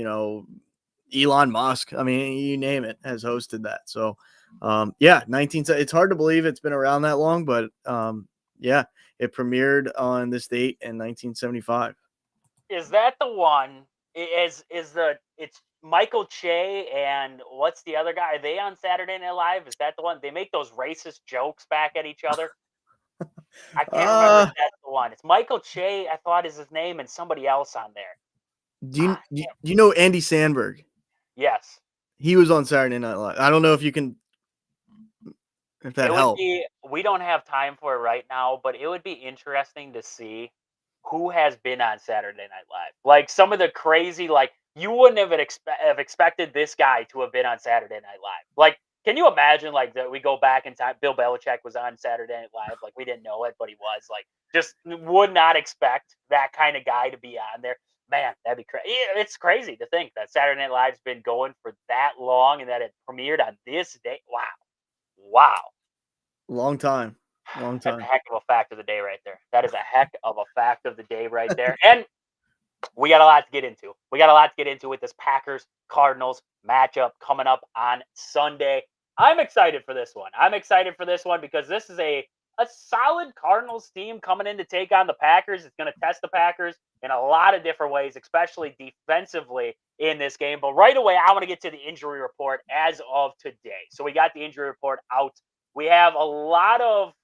Elon Musk. I mean, you name it has hosted that. So, yeah, it's hard to believe it's been around that long, but yeah, it premiered on this date in 1975. Is that the one? It's Michael Che and what's the other guy? Are they on Saturday Night Live? Is that the one? They make those racist jokes back at each other. I can't remember if that's the one. It's Michael Che, I thought is his name, and somebody else on there. Do you know Andy Sandberg? Yes. He was on Saturday Night Live. I don't know if that helps. We don't have time for it right now, but it would be interesting to see who has been on Saturday Night Live. Like some of the crazy, you wouldn't have expected this guy to have been on Saturday Night Live. Like, can you imagine that we go back in time? Bill Belichick was on Saturday Night Live. We didn't know it, but he was. Just would not expect that kind of guy to be on there. Man, that'd be crazy. It's crazy to think that Saturday Night Live's been going for that long and that it premiered on this day. Wow. Wow. Long time. Long That's a time. heck of a fact of the day right there. That is a heck of a fact of the day right there. And we got a lot to get into. We got a lot to get into with this Packers Cardinals matchup coming up on Sunday. I'm excited for this one. I'm excited for this one because this is a solid Cardinals team coming in to take on the Packers. It's going to test the Packers in a lot of different ways, especially defensively in this game. But right away, I want to get to the injury report as of today. So we got the injury report out. We have a lot of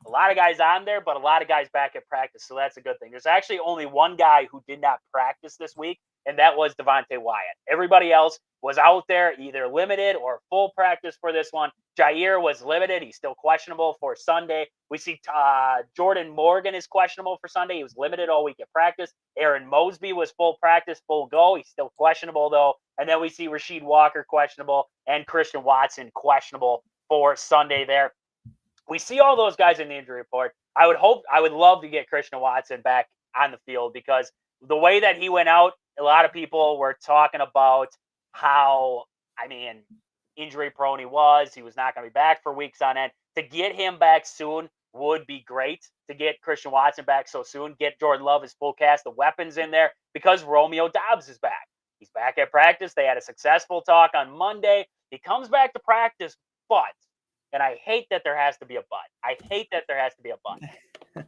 guys on there, but a lot of guys back at practice. So that's a good thing. There's actually only one guy who did not practice this week, and that was Devontae Wyatt. Everybody else was out there, either limited or full practice for this one. Jair was limited. He's still questionable for Sunday. We see Jordan Morgan is questionable for Sunday. He was limited all week at practice. Aaron Mosby was full practice, full go. He's still questionable, though. And then we see Rasheed Walker questionable and Christian Watson questionable for Sunday there. We see all those guys in the injury report. I would love to get Christian Watson back on the field because the way that he went out, a lot of people were talking about how, I mean, injury prone he was. He was not going to be back for weeks on end. To get him back soon would be great. To get Christian Watson back so soon, get Jordan Love his full cast of weapons in there because Romeo Doubs is back. He's back at practice. They had a successful talk on Monday. He comes back to practice, but and I hate that there has to be a but. I hate that there has to be a but.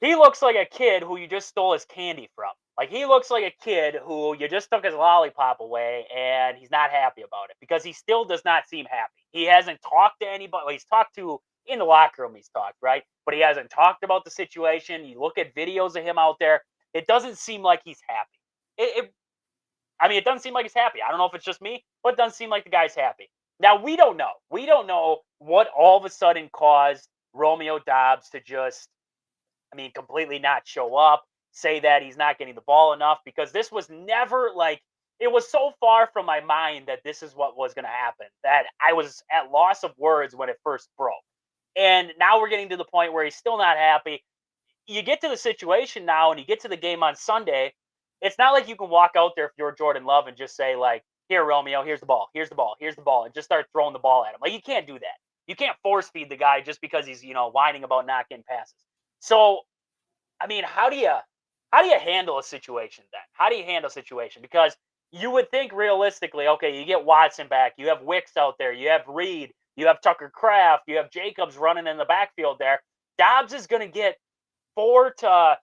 He looks like a kid who you just stole his candy from. Like, he looks like a kid who you just took his lollipop away and he's not happy about it because he still does not seem happy. He hasn't talked to anybody. Well, he's talked to in the locker room, he's talked, right? But he hasn't talked about the situation. You look at videos of him out there, it doesn't seem like he's happy. It doesn't seem like he's happy. I don't know if it's just me, but it doesn't seem like the guy's happy. Now, we don't know. We don't know what all of a sudden caused Romeo Doubs to just, completely not show up, say that he's not getting the ball enough, because this was never like, it was so far from my mind that this is what was going to happen that I was at loss of words when it first broke. And now we're getting to the point where he's still not happy. You get to the situation now and you get to the game on Sunday. It's not like you can walk out there if you're Jordan Love and just say, like, here, Romeo, here's the ball, here's the ball, here's the ball, and just start throwing the ball at him. Like, you can't do that. You can't force feed the guy just because he's, whining about not getting passes. So, how do you handle a situation then? How do you handle a situation? Because you would think realistically, okay, you get Watson back, you have Wicks out there, you have Reed, you have Tucker Kraft, you have Jacobs running in the backfield there. Doubs is going to get 4 to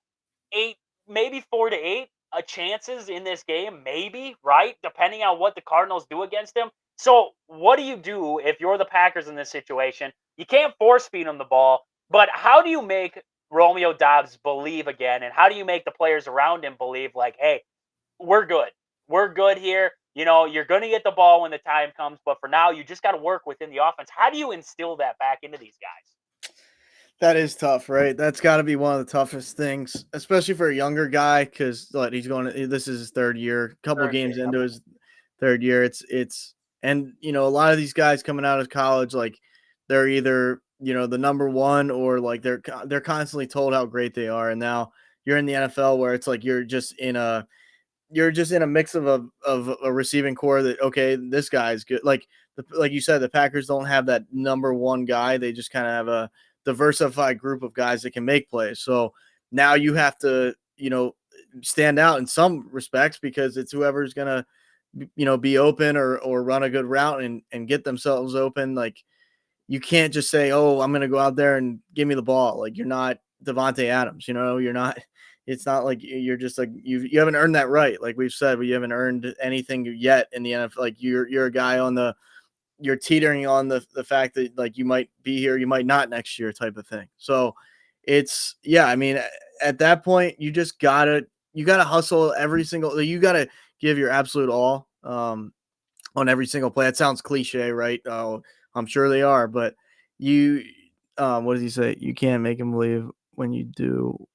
8, maybe 4 to 8 chances in this game, maybe, right? Depending on what the Cardinals do against him. So what do you do if you're the Packers in this situation? You can't force feed him the ball, but how do you make Romeo Doubs believe again? And how do you make the players around him believe, like, hey, we're good. We're good here. You're going to get the ball when the time comes, but for now, you just got to work within the offense. How do you instill that back into these guys? That is tough, right? That's got to be one of the toughest things, especially for a younger guy, because this is his third year, couple of games into his third year. And a lot of these guys coming out of college, like, they're either the number one or like they're constantly told how great they are, and now you're in the NFL where it's like you're just in a mix of a receiving core that, okay, this guy's good. Like you said, the Packers don't have that number one guy. They just kind of have a diversified group of guys that can make plays. So now you have to, stand out in some respects because it's whoever's going to, be open or run a good route and get themselves open. Like, you can't just say, oh, I'm going to go out there and give me the ball. Like, you're not Devontae Adams, you're not. It's not like you're just like you haven't earned that right. Like we've said, you haven't earned anything yet in the NFL. Like you're a guy you're teetering on the fact that, like, you might be here, you might not next year type of thing. So at that point, you gotta hustle you gotta give your absolute all on every single play. That sounds cliche, right? I'm sure they are, but what does he say? You can't make him believe when you do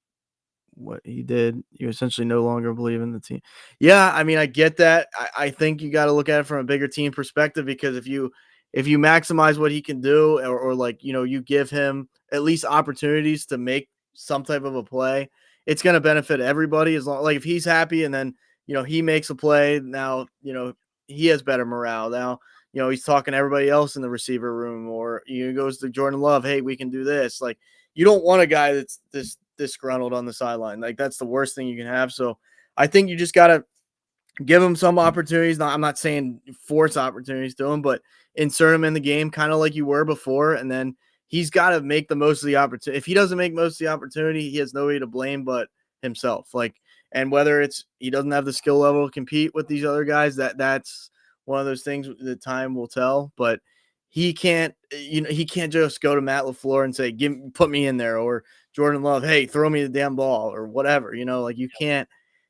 what he did. You essentially no longer believe in the team. Yeah, I get that. I think you got to look at it from a bigger team perspective, because if you maximize what he can do, or like, you give him at least opportunities to make some type of a play, it's going to benefit everybody. As long, like, if he's happy and then he makes a play. Now, he has better morale. Now, he's talking to everybody else in the receiver room, or he goes to Jordan Love. Hey, we can do this. Like, you don't want a guy that's this disgruntled on the sideline. Like, that's the worst thing you can have. So I think you just got to give him some opportunities. I'm not saying force opportunities to him, but insert him in the game kind of like you were before. And then he's got to make the most of the opportunity. If he doesn't make most of the opportunity, he has nobody to blame but himself. Like, and whether it's he doesn't have the skill level to compete with these other guys, that's one of those things that time will tell. But he can't, he can't just go to Matt LaFleur and say, put me in there, or Jordan Love, hey, throw me the damn ball, or whatever. Like, you can't.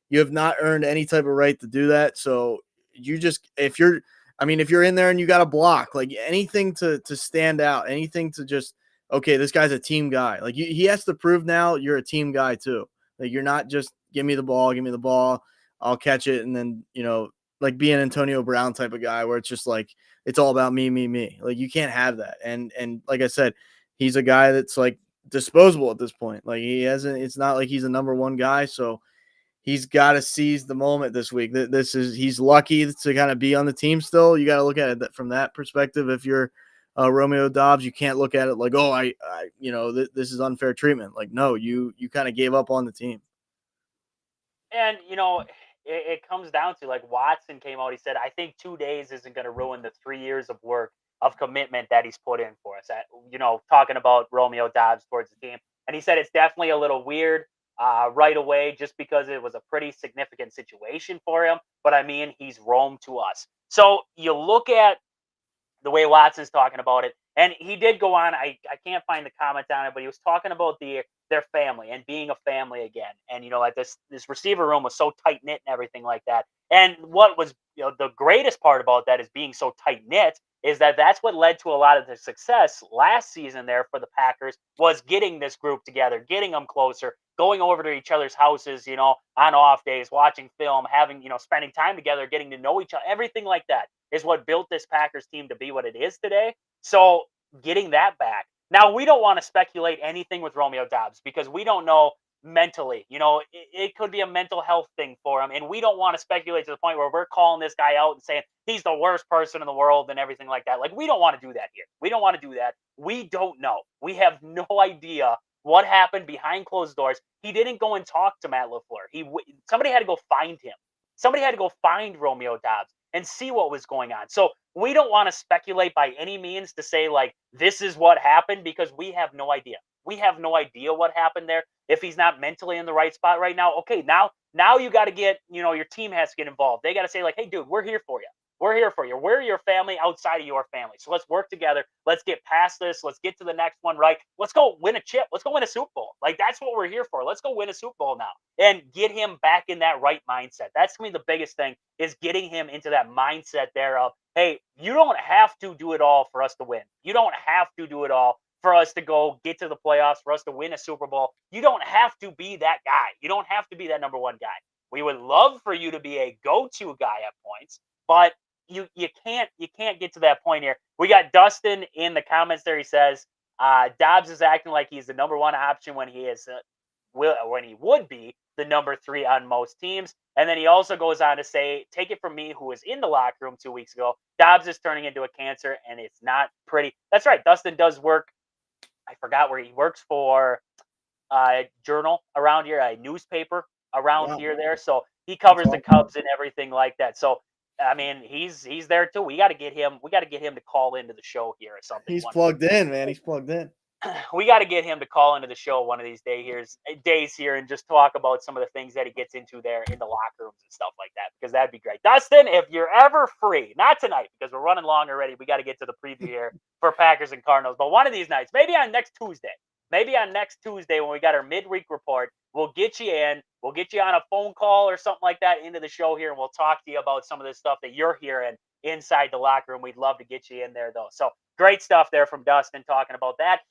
You have not earned any type of right to do that. So you just, if you're in there and you got to block, like anything to stand out, anything to just, okay, this guy's a team guy. Like, he has to prove now you're a team guy too. Like, you're not just give me the ball, I'll catch it, and then like be an Antonio Brown type of guy where it's just like it's all about me. Like, you can't have that. And like I said, he's a guy that's like disposable at this point. Like, he hasn't. It's not like he's a number one guy. So he's got to seize the moment this week. He's lucky to kind of be on the team still. You got to look at it from that perspective. If you're Romeo Dobbs, you can't look at it like, oh, this is unfair treatment. Like, no, you kind of gave up on the team. And it comes down to, like, Watson came out. He said, "I think 2 days isn't going to ruin the 3 years of work of commitment that he's put in for us." Talking about Romeo Dobbs towards the team, and he said it's definitely a little weird right away, just because it was a pretty significant situation for him. But I mean, he's Rome to us. So you look at the way Watson's talking about it. And he did go on. I can't find the comment on it, but he was talking about their family and being a family again. And like this receiver room was so tight knit and everything like that. And what was the greatest part about that is being so tight knit is that that's what led to a lot of the success last season there for the Packers, was getting this group together, getting them closer, going over to each other's houses, on off days, watching film, having, spending time together, getting to know each other, everything like that is what built this Packers team to be what it is today. So getting that back. Now, we don't want to speculate anything with Romeo Dobbs because we don't know mentally. It could be a mental health thing for him. And we don't want to speculate to the point where we're calling this guy out and saying he's the worst person in the world and everything like that. Like, we don't want to do that here. We don't want to do that. We don't know. We have no idea what happened behind closed doors. He didn't go and talk to Matt LaFleur. Somebody had to go find him. Somebody had to go find Romeo Dobbs and see what was going on. So we don't want to speculate by any means to say, like, this is what happened, because we have no idea. We have no idea what happened there. If he's not mentally in the right spot right now, okay, now you got to get, your team has to get involved. They got to say, like, hey, dude, we're here for you. We're here for you. We're your family outside of your family. So let's work together. Let's get past this. Let's get to the next one, right? Let's go win a chip. Let's go win a Super Bowl. Like, that's what we're here for. Let's go win a Super Bowl now and get him back in that right mindset. That's to me the biggest thing, is getting him into that mindset there of, hey, you don't have to do it all for us to win. You don't have to do it all for us to go get to the playoffs, for us to win a Super Bowl. You don't have to be that guy. You don't have to be that number one guy. We would love for you to be a go-to guy at points, but you can't get to that point here. We got Dustin in the comments there. He says Dobbs is acting like he's the number one option when he is when he would be the number 3 on most teams. And then he also goes on to say, take it from me, who was in the locker room 2 weeks ago, Dobbs is turning into a cancer, and it's not pretty. That's right. Dustin does work. I forgot where he works for. A journal around here, a newspaper around here there. So he covers the Cubs and everything like that. So I mean, he's there too. We got to get him. We got to get him to call into the show here or something. He's plugged in, man. He's plugged in. We got to get him to call into the show one of these days here and just talk about some of the things that he gets into there in the locker rooms and stuff like that, because that'd be great. Dustin, if you're ever free, not tonight because we're running long already. We got to get to the preview here for Packers and Cardinals, but one of these nights, maybe on next Tuesday when we got our midweek report, we'll get you in. We'll get you on a phone call or something like that into the show here, and we'll talk to you about some of this stuff that you're hearing inside the locker room. We'd love to get you in there, though. So great stuff there from Dustin talking about that.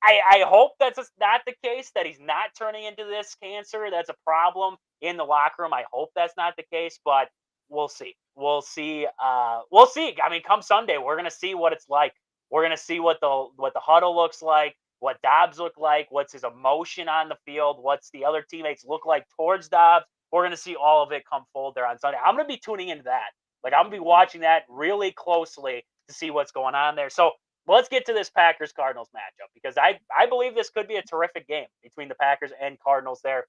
I hope that's not the case, that he's not turning into this cancer. That's a problem in the locker room. I hope that's not the case, but we'll see. We'll see. We'll see. I mean, come Sunday, we're gonna see what it's like. We're gonna see what the huddle looks like, what Dobbs look like, what's his emotion on the field, what's the other teammates look like towards Dobbs. we're going to see all of it come forward there on Sunday. I'm going to be tuning into that. Like, I'm going to be watching that really closely to see what's going on there. So let's get to this Packers Cardinals matchup, because I believe this could be a terrific game between the Packers and Cardinals there.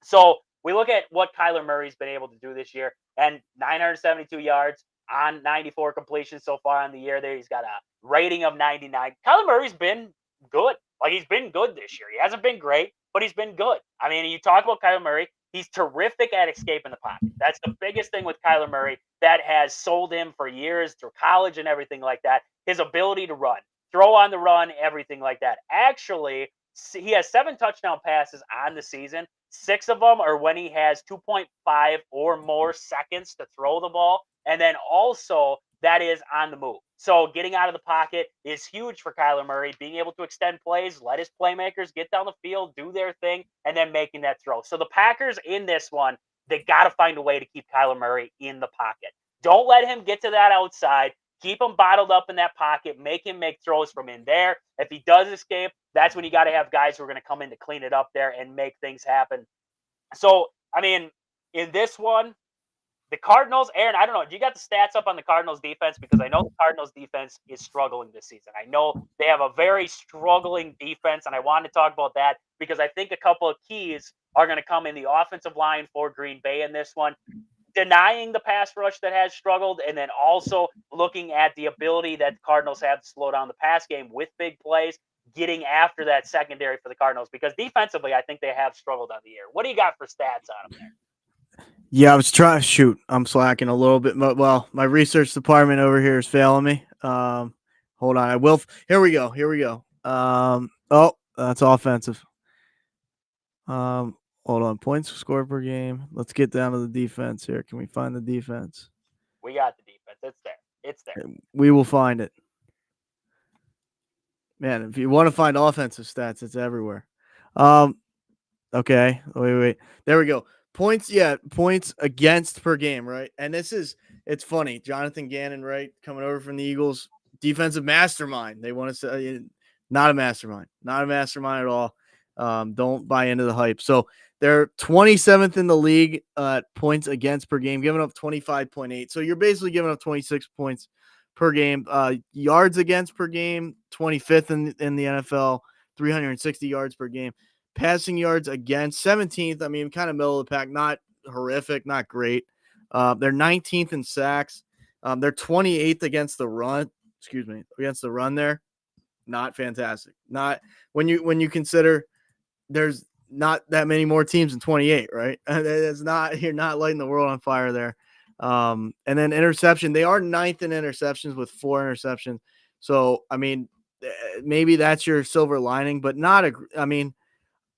So we look at what Kyler Murray's been able to do this year, and 972 yards on 94 completions so far on the year there. He's got a rating of 99. Kyler Murray's been good. Like, he's been good this year. He hasn't been great, but he's been good. I mean, you talk about Kyler Murray, he's terrific at escaping the pocket. That's the biggest thing with Kyler Murray that has sold him for years through college and everything like that. His ability to run, throw on the run, everything like that. Actually, he has 7 touchdown passes on the season. 6 of them are when he has 2.5 or more seconds to throw the ball. And then also, that is on the move. So getting out of the pocket is huge for Kyler Murray, being able to extend plays, let his playmakers get down the field, do their thing, and then making that throw. So the Packers in this one, they got to find a way to keep Kyler Murray in the pocket. Don't let him get to that outside. Keep him bottled up in that pocket. Make him make throws from in there. If he does escape, that's when you got to have guys who are going to come in to clean it up there and make things happen. So, I mean, in this one, the Cardinals, Aaron, I don't know. Do you got the stats up on the Cardinals defense? Because I know the Cardinals defense is struggling this season. I know they have a very struggling defense, and I wanted to talk about that because I think a couple of keys are going to come in the offensive line for Green Bay in this one. Denying the pass rush that has struggled, and then also looking at the ability that the Cardinals have to slow down the pass game with big plays, getting after that secondary for the Cardinals, because defensively, I think they have struggled on the year. What do you got for stats on them there? Yeah, I was trying to shoot. I'm slacking a little bit. Well, my research department over here is failing me. Hold on. I will. Here we go. Here we go. Oh, that's offensive. Hold on. Points scored per game. Let's get down to the defense here. Can we find the defense? We got the defense. It's there. It's there. We will find it. Man, if you want to find offensive stats, it's everywhere. Okay. Wait. There we go. Points, yeah, points against per game, right? And it's funny. Jonathan Gannon, right, coming over from the Eagles, defensive mastermind. They want to say not a mastermind at all. Don't buy into the hype. So they're 27th in the league points against per game, giving up 25.8. So you're basically giving up 26 points per game. Yards against per game, 25th in the NFL, 360 yards per game. Passing yards against 17th. I mean, kind of middle of the pack, not horrific, not great. They're 19th in sacks. They're 28th against the run. Against the run there. Not fantastic. Not when you consider there's not that many more teams in 28, right? It's not, you're not lighting the world on fire there. And then interception, they are 9th in interceptions with 4 interceptions. So, I mean, maybe that's your silver lining, but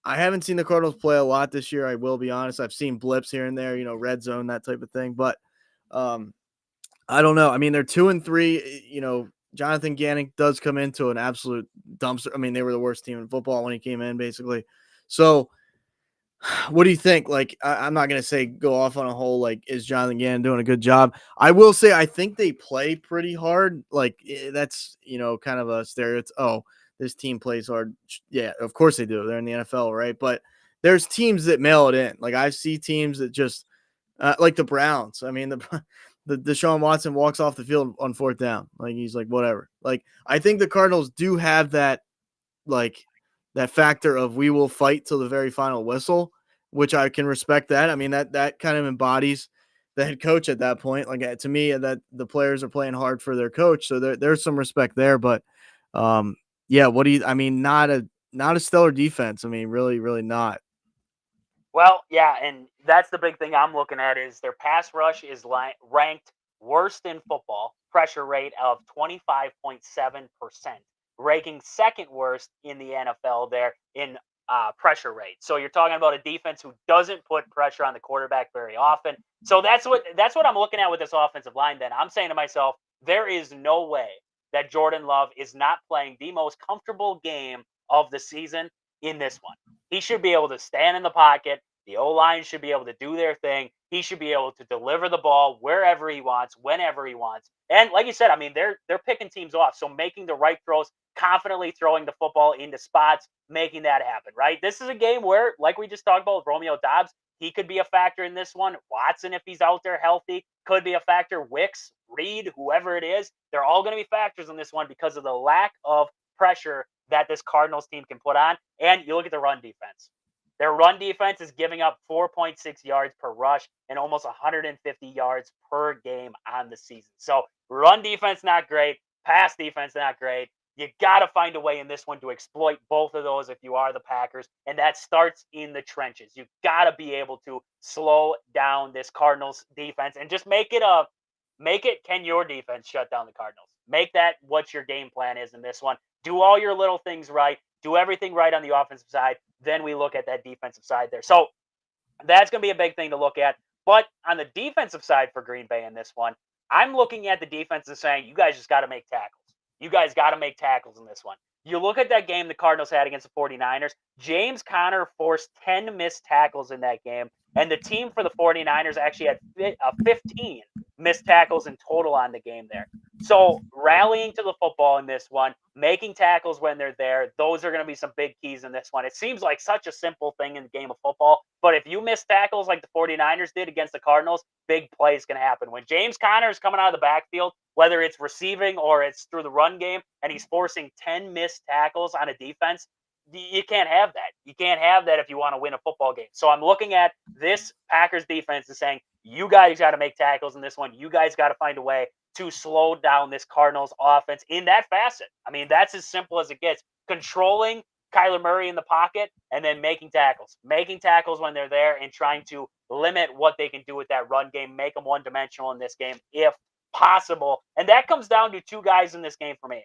I haven't seen the Cardinals play a lot this year. I will be honest. I've seen blips here and there, red zone, that type of thing. But I don't know. I mean, they're 2-3. Jonathan Gannon does come into an absolute dumpster. I mean, they were the worst team in football when he came in, basically. So what do you think? Like, I'm not going to say go off on a whole, like, is Jonathan Gannon doing a good job? I will say I think they play pretty hard. Like, that's, kind of a stereotype. Oh, this team plays hard. Yeah, of course they do. They're in the NFL, right? But there's teams that mail it in. Like, I see teams that just like the Browns. I mean, the Deshaun Watson walks off the field on 4th down. Like, he's like, whatever. Like, I think the Cardinals do have that, like, that factor of we will fight till the very final whistle, which I can respect that. I mean, that kind of embodies the head coach at that point. Like, to me, that the players are playing hard for their coach. So there's some respect there, but yeah, not a stellar defense. I mean, really, really not. Well, yeah, and that's the big thing I'm looking at is their pass rush is ranked worst in football, pressure rate of 25.7%, ranking second worst in the NFL there in pressure rate. So you're talking about a defense who doesn't put pressure on the quarterback very often. So that's what I'm looking at with this offensive line. Then I'm saying to myself, there is no way that Jordan Love is not playing the most comfortable game of the season in this one. He should be able to stand in the pocket. The O-line should be able to do their thing. He should be able to deliver the ball wherever he wants, whenever he wants. And like you said, I mean, they're picking teams off. So making the right throws, confidently throwing the football into spots, making that happen, right? This is a game where, like we just talked about with Romeo Doubs, he could be a factor in this one. Watson, if he's out there healthy, could be a factor. Wicks, Reed, whoever it is, they're all going to be factors in this one because of the lack of pressure that this Cardinals team can put on. And you look at the run defense. Their run defense is giving up 4.6 yards per rush and almost 150 yards per game on the season. So run defense, not great. Pass defense, not great. You got to find a way in this one to exploit both of those if you are the Packers. And that starts in the trenches. You got to be able to slow down this Cardinals defense and just make it can your defense shut down the Cardinals. Make that what your game plan is in this one. Do all your little things right. Do everything right on the offensive side. Then we look at that defensive side there. So that's going to be a big thing to look at. But on the defensive side for Green Bay in this one, I'm looking at the defense and saying, you guys just got to make tackles. You guys got to make tackles in this one. You look at that game the Cardinals had against the 49ers. James Conner forced 10 missed tackles in that game. And the team for the 49ers actually had 15 missed tackles in total on the game there. So rallying to the football in this one, making tackles when they're there, those are going to be some big keys in this one. It seems like such a simple thing in the game of football, but if you miss tackles like the 49ers did against the Cardinals, big plays can happen. When James Conner is coming out of the backfield, whether it's receiving or it's through the run game, and he's forcing 10 missed tackles on a defense, you can't have that. You can't have that if you want to win a football game. So I'm looking at this Packers defense and saying, you guys got to make tackles in this one. You guys got to find a way to slow down this Cardinals offense in that facet. I mean, that's as simple as it gets. Controlling Kyler Murray in the pocket and then making tackles. Making tackles when they're there and trying to limit what they can do with that run game. Make them one-dimensional in this game if possible. And that comes down to two guys in this game for me.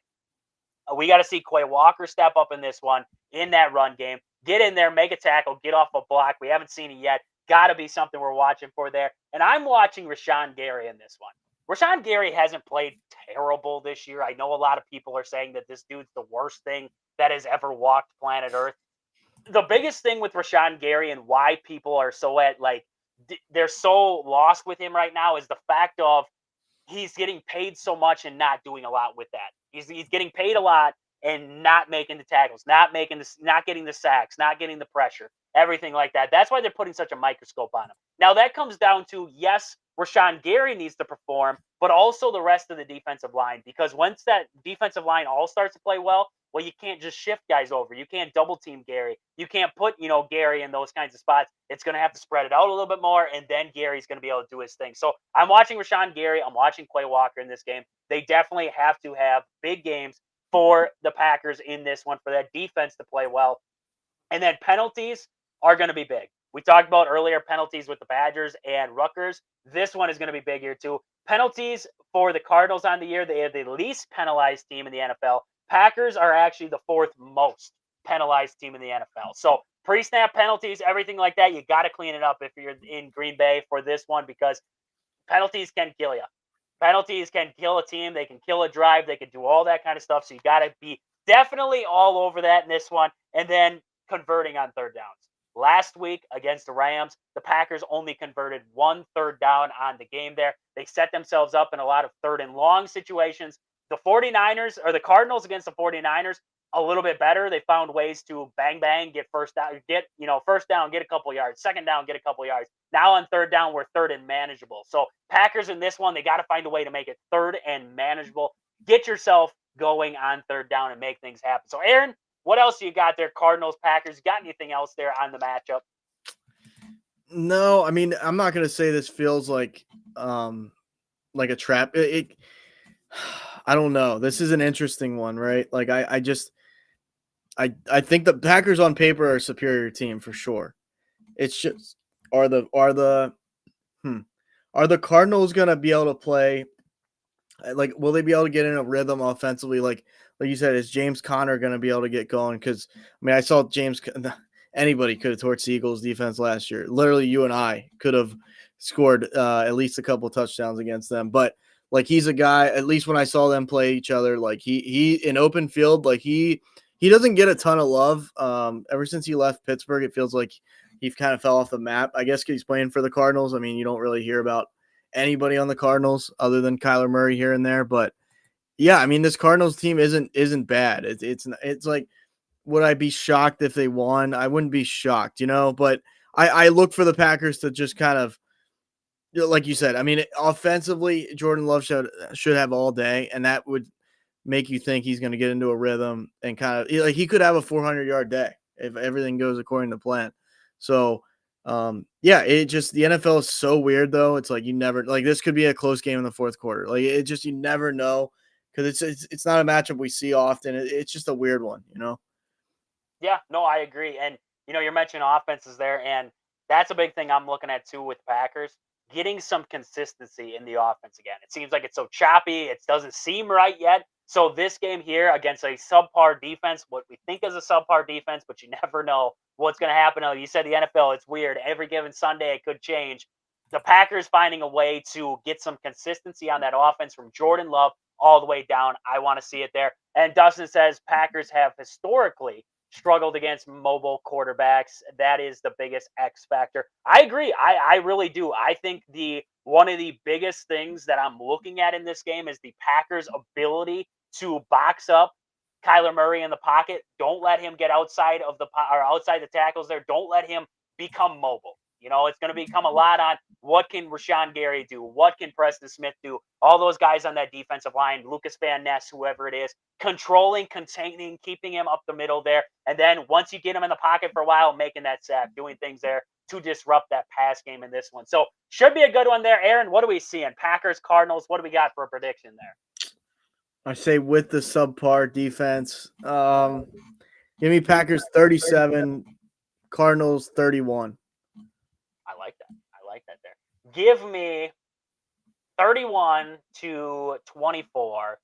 We got to see Quay Walker step up in this one in that run game. Get in there, make a tackle, get off a block. We haven't seen it yet. Got to be something we're watching for there. And I'm watching Rashawn Gary in this one. Rashawn Gary hasn't played terrible this year. I know a lot of people are saying that this dude's the worst thing that has ever walked planet Earth. The biggest thing with Rashawn Gary and why people are so they're so lost with him right now is the fact of he's getting paid so much and not doing a lot with that. He's getting paid a lot and not making the tackles, not getting the sacks, not getting the pressure, everything like that. That's why they're putting such a microscope on him. Now that comes down to, yes, Rashawn Gary needs to perform, but also the rest of the defensive line, because once that defensive line all starts to play well, you can't just shift guys over. You can't double team Gary. You can't put, Gary in those kinds of spots. It's going to have to spread it out a little bit more, and then Gary's going to be able to do his thing. So I'm watching Rashawn Gary. I'm watching Quay Walker in this game. They definitely have to have big games for the Packers in this one for that defense to play well. And then penalties are going to be big. We talked about earlier penalties with the Badgers and Rutgers. This one is going to be big here too. Penalties for the Cardinals on the year. They have the least penalized team in the NFL. Packers are actually the fourth most penalized team in the NFL. So pre-snap penalties, everything like that, you got to clean it up if you're in Green Bay for this one, because penalties can kill you. Penalties can kill a team. They can kill a drive. They can do all that kind of stuff. So you got to be definitely all over that in this one. And then converting on third downs. Last week against the Rams, the Packers only converted 1 third down on the game there. They set themselves up in a lot of third and long situations. The 49ers, or the Cardinals against the 49ers, a little bit better. They found ways to bang, get first down, first down, get a couple yards, second down, get a couple yards. Now on third down, we're third and manageable. So Packers in this one, they got to find a way to make it third and manageable. Get yourself going on third down and make things happen. So Aaron, what else you got there? Cardinals, Packers, got anything else there on the matchup? No, I mean, I'm not going to say this feels like a trap. I don't know. This is an interesting one, right? Like I think the Packers on paper are a superior team for sure. It's just are the Cardinals going to be able to play? Like, will they be able to get in a rhythm offensively? Like you said, is James Conner going to be able to get going? Because I mean, I saw anybody could have torched the Eagles defense last year. Literally, you and I could have scored at least a couple touchdowns against them. But like, he's a guy, at least when I saw them play each other, like he in open field, like he doesn't get a ton of love. Ever since he left Pittsburgh, it feels like he kind of fell off the map. I guess he's playing for the Cardinals. I mean, you don't really hear about anybody on the Cardinals other than Kyler Murray here and there. But yeah, I mean, this Cardinals team isn't bad. It's like, would I be shocked if they won? I wouldn't be shocked, but I look for the Packers to just kind of, like you said, I mean, offensively, Jordan Love should have all day, and that would make you think he's going to get into a rhythm and kind of like he could have a 400-yard day if everything goes according to plan. So, yeah, it just the NFL is so weird though. It's like you never like this could be a close game in the fourth quarter. Like it just you never know because it's not a matchup we see often. It's just a weird one, you know. Yeah, no, I agree. And you're mentioning offenses there, and that's a big thing I'm looking at too with Packers. Getting some consistency in the offense again. It seems like it's so choppy. It doesn't seem right yet. So this game here against a subpar defense, what we think is a subpar defense, but you never know what's going to happen. You said the NFL, it's weird. Every given Sunday, it could change. The Packers finding a way to get some consistency on that offense from Jordan Love all the way down. I want to see it there. And Dustin says Packers have historically struggled against mobile quarterbacks. That is the biggest X factor. I agree. I really do. I think the one of the biggest things that I'm looking at in this game is the Packers' ability to box up Kyler Murray in the pocket. Don't let him get outside of outside the tackles there. Don't let him become mobile. It's going to become a lot on what can Rashawn Gary do? What can Preston Smith do? All those guys on that defensive line, Lucas Van Ness, whoever it is, controlling, containing, keeping him up the middle there. And then once you get him in the pocket for a while, making that sack, doing things there to disrupt that pass game in this one. So should be a good one there. Aaron, what are we seeing? Packers, Cardinals, what do we got for a prediction there? I say with the subpar defense, give me Packers 37, Cardinals 31. I like that. I like that there. Give me 31-24.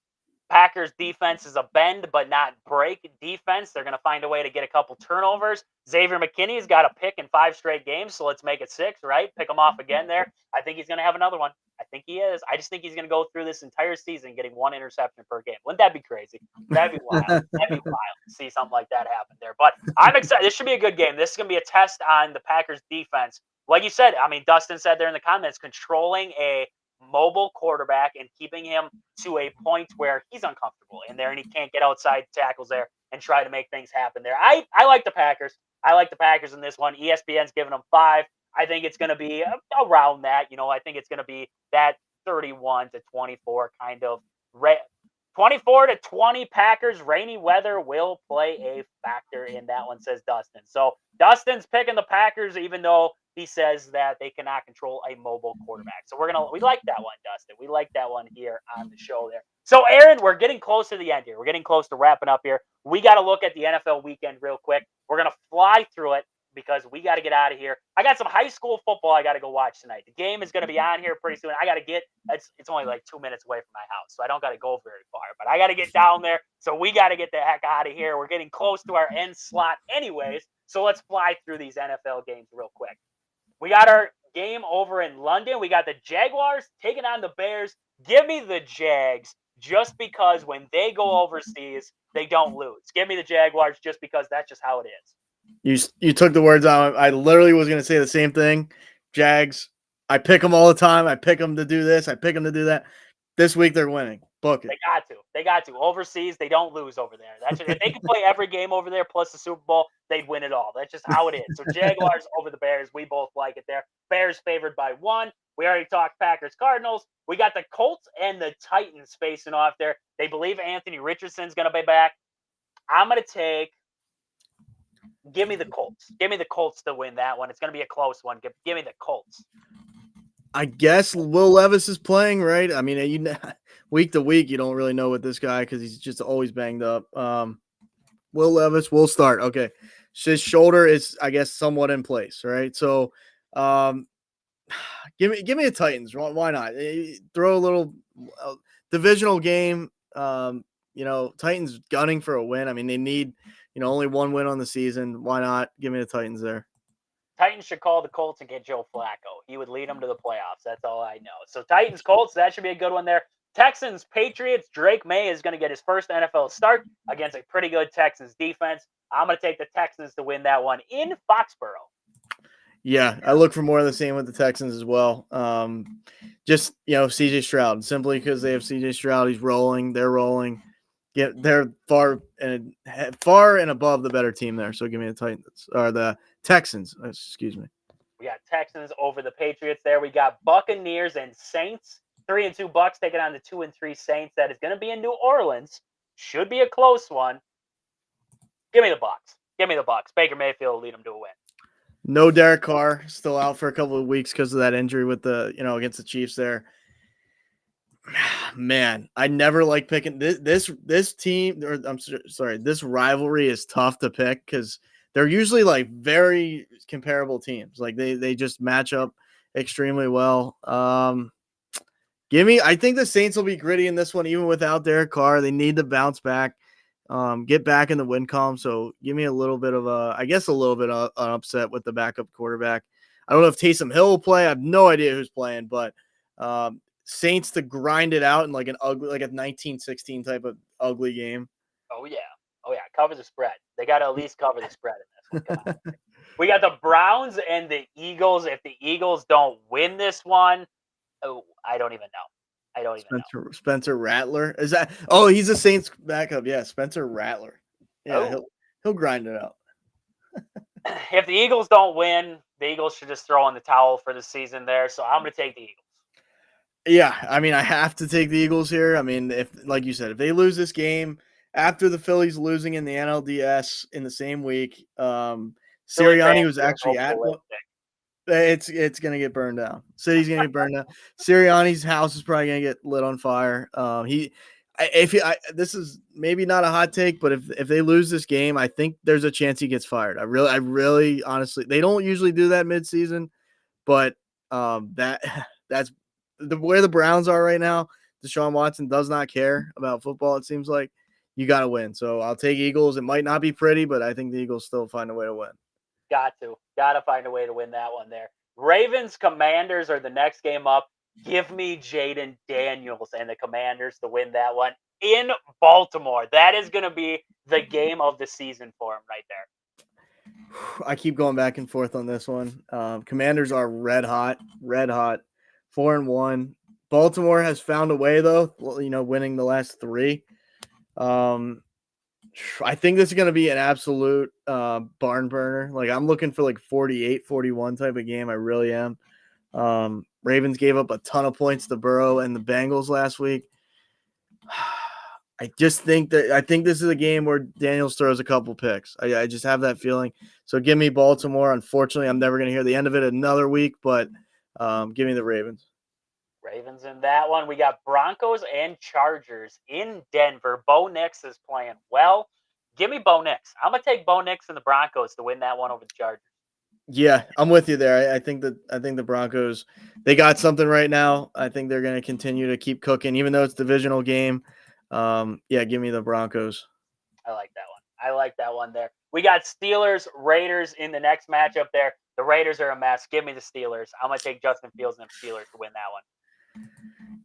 Packers defense is a bend but not break defense. They're going to find a way to get a couple turnovers. Xavier McKinney's got a pick in 5 straight games, so let's make it 6, right? Pick him off again there. I think he's going to have another one. I think he is. I just think he's going to go through this entire season getting 1 interception per game. Wouldn't that be crazy? That'd be wild. That'd be wild to see something like that happen there. But I'm excited. This should be a good game. This is going to be a test on the Packers defense. Like you said, I mean, Dustin said there in the comments, controlling a mobile quarterback and keeping him to a point where he's uncomfortable in there and he can't get outside tackles there and try to make things happen there. I like the Packers. I like the Packers in this one. ESPN's giving them 5. I think it's going to be around that. I think it's going to be that 31-24 kind of 24-20 Packers. Rainy weather will play a factor in that one, says Dustin. So Dustin's picking the Packers, even though he says that they cannot control a mobile quarterback. So we like that one, Dustin. We like that one here on the show there. So Aaron, we're getting close to the end here. We're getting close to wrapping up here. We got to look at the NFL weekend real quick. We're going to fly through it because we got to get out of here. I got some high school football I got to go watch tonight. The game is going to be on here pretty soon. I got to it's only like 2 minutes away from my house, so I don't got to go very far, but I got to get down there. So we got to get the heck out of here. We're getting close to our end slot anyways. So let's fly through these NFL games real quick. We got our game over in London. We got the Jaguars taking on the Bears. Give me the Jags just because when they go overseas, they don't lose. Give me the Jaguars just because that's just how it is. You took the words out. I literally was going to say the same thing. Jags, I pick them all the time. I pick them to do this. I pick them to do that. This week they're winning. Book it. They got to. Overseas, they don't lose over there. That's just, if they could play every game over there plus the Super Bowl, they'd win it all. That's just how it is. So Jaguars over the Bears. We both like it there. Bears favored by 1. We already talked Packers, Cardinals. We got the Colts and the Titans facing off there. They believe Anthony Richardson's going to be back. I'm going to give me the Colts. Give me the Colts to win that one. It's going to be a close one. Give me the Colts. I guess Will Levis is playing, right? I mean, week to week, you don't really know with this guy because he's just always banged up. Will Levis will start. Okay. His shoulder is, I guess, somewhat in place, right? So give me the Titans. Why not? Throw a little divisional game. Titans gunning for a win. I mean, they need, only 1 win on the season. Why not? Give me the Titans there. Titans should call the Colts and get Joe Flacco. He would lead them to the playoffs. That's all I know. So Titans, Colts, that should be a good one there. Texans, Patriots, Drake May is going to get his first NFL start against a pretty good Texans defense. I'm going to take the Texans to win that one in Foxborough. Yeah, I look for more of the same with the Texans as well. Just, CJ Stroud, simply because they have CJ Stroud. He's rolling. They're rolling. Yeah, they're far and above the better team there. So give me the Titans or the Texans. Excuse me. We got Texans over the Patriots there. We got Buccaneers and Saints. 3-2 Bucks taking on the 2-3 Saints. That is going to be in New Orleans. Should be a close one. Give me the Bucks. Give me the Bucks. Baker Mayfield will lead them to a win. No Derek Carr, still out for a couple of weeks because of that injury with against the Chiefs there. Man, I never like picking this team. Or I'm sorry, this rivalry is tough to pick because they're usually like very comparable teams. Like they just match up extremely well. I think the Saints will be gritty in this one, even without Derek Carr. They need to bounce back, get back in the win column. So give me a little bit of an upset with the backup quarterback. I don't know if Taysom Hill will play. I have no idea who's playing, but Saints to grind it out in like a 1916 type of ugly game. Oh yeah. Cover the spread. They got to at least cover the spread in this one. Come on. We got the Browns and the Eagles. If the Eagles don't win this one, I don't even know. Spencer Rattler is that? Oh, he's a Saints backup. Yeah, Spencer Rattler. Yeah, he'll grind it out. If the Eagles don't win, the Eagles should just throw in the towel for the season there. So I'm going to take the Eagles. Yeah, I mean, I have to take the Eagles here. I mean, if like you said, if they lose this game after the Phillies losing in the NLDS in the same week, Sirianni was actually at one. It's gonna get burned down. City's gonna get burned down. Sirianni's house is probably gonna get lit on fire. This is maybe not a hot take, but if they lose this game, I think there's a chance he gets fired. I really honestly, they don't usually do that midseason, but that's where the Browns are right now. Deshaun Watson does not care about football. It seems like you got to win. So I'll take Eagles. It might not be pretty, but I think the Eagles still find a way to win. Got to find a way to win that one there. Ravens Commanders are the next game up. Give me Jaden Daniels and the Commanders to win that one in Baltimore. That is going to be the game of the season for him right there. I keep going back and forth on this one. Commanders are red hot, 4-1. Baltimore has found a way though, winning the last 3. I think this is going to be an absolute barn burner. Like I'm looking for like 48-41 type of game. I really am. Ravens gave up a ton of points to Burrow and the Bengals last week. I think this is a game where Daniels throws a couple picks. I just have that feeling. So give me Baltimore. Unfortunately, I'm never going to hear the end of it another week, but give me the Ravens. Ravens in that one. We got Broncos and Chargers in Denver. Bo Nix is playing well. Give me Bo Nix. I'm going to take Bo Nix and the Broncos to win that one over the Chargers. Yeah, I'm with you there. I think the Broncos, they got something right now. I think they're going to continue to keep cooking, even though it's a divisional game. Give me the Broncos. I like that one there. We got Steelers, Raiders in the next matchup there. The Raiders are a mess. Give me the Steelers. I'm going to take Justin Fields and the Steelers to win that one.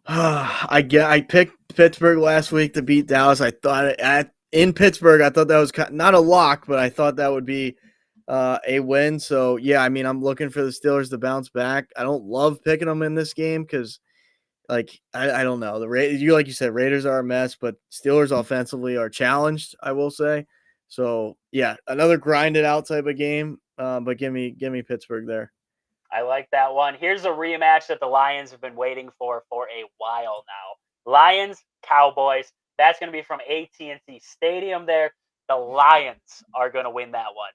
I picked Pittsburgh last week to beat Dallas. I thought in Pittsburgh, I thought that was not a lock, but I thought that would be a win. So yeah, I mean, I'm looking for the Steelers to bounce back. I don't love picking them in this game because, like, I don't know. Like you said, Raiders are a mess, but Steelers offensively are challenged, I will say. So yeah, another grinded out type of game. But give me Pittsburgh there. I like that one. Here's a rematch that the Lions have been waiting for a while now. Lions, Cowboys. That's going to be from AT&T Stadium there. The Lions are going to win that one.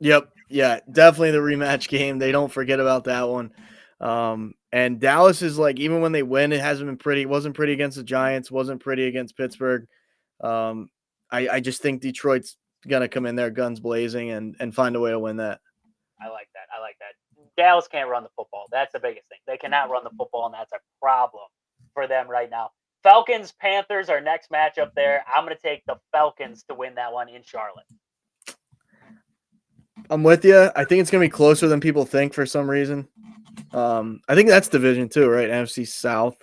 Yep. Yeah, definitely the rematch game. They don't forget about that one. And Dallas is like, even when they win, it hasn't been pretty. It wasn't pretty against the Giants. Wasn't pretty against Pittsburgh. I just think Detroit's going to come in there guns blazing and find a way to win that. I like that. Dallas can't run the football. That's the biggest thing. They cannot run the football, and that's a problem for them right now. Falcons, Panthers, our next matchup there. I'm going to take the Falcons to win that one in Charlotte. I'm with you. I think it's going to be closer than people think for some reason. I think that's division 2, right? NFC South.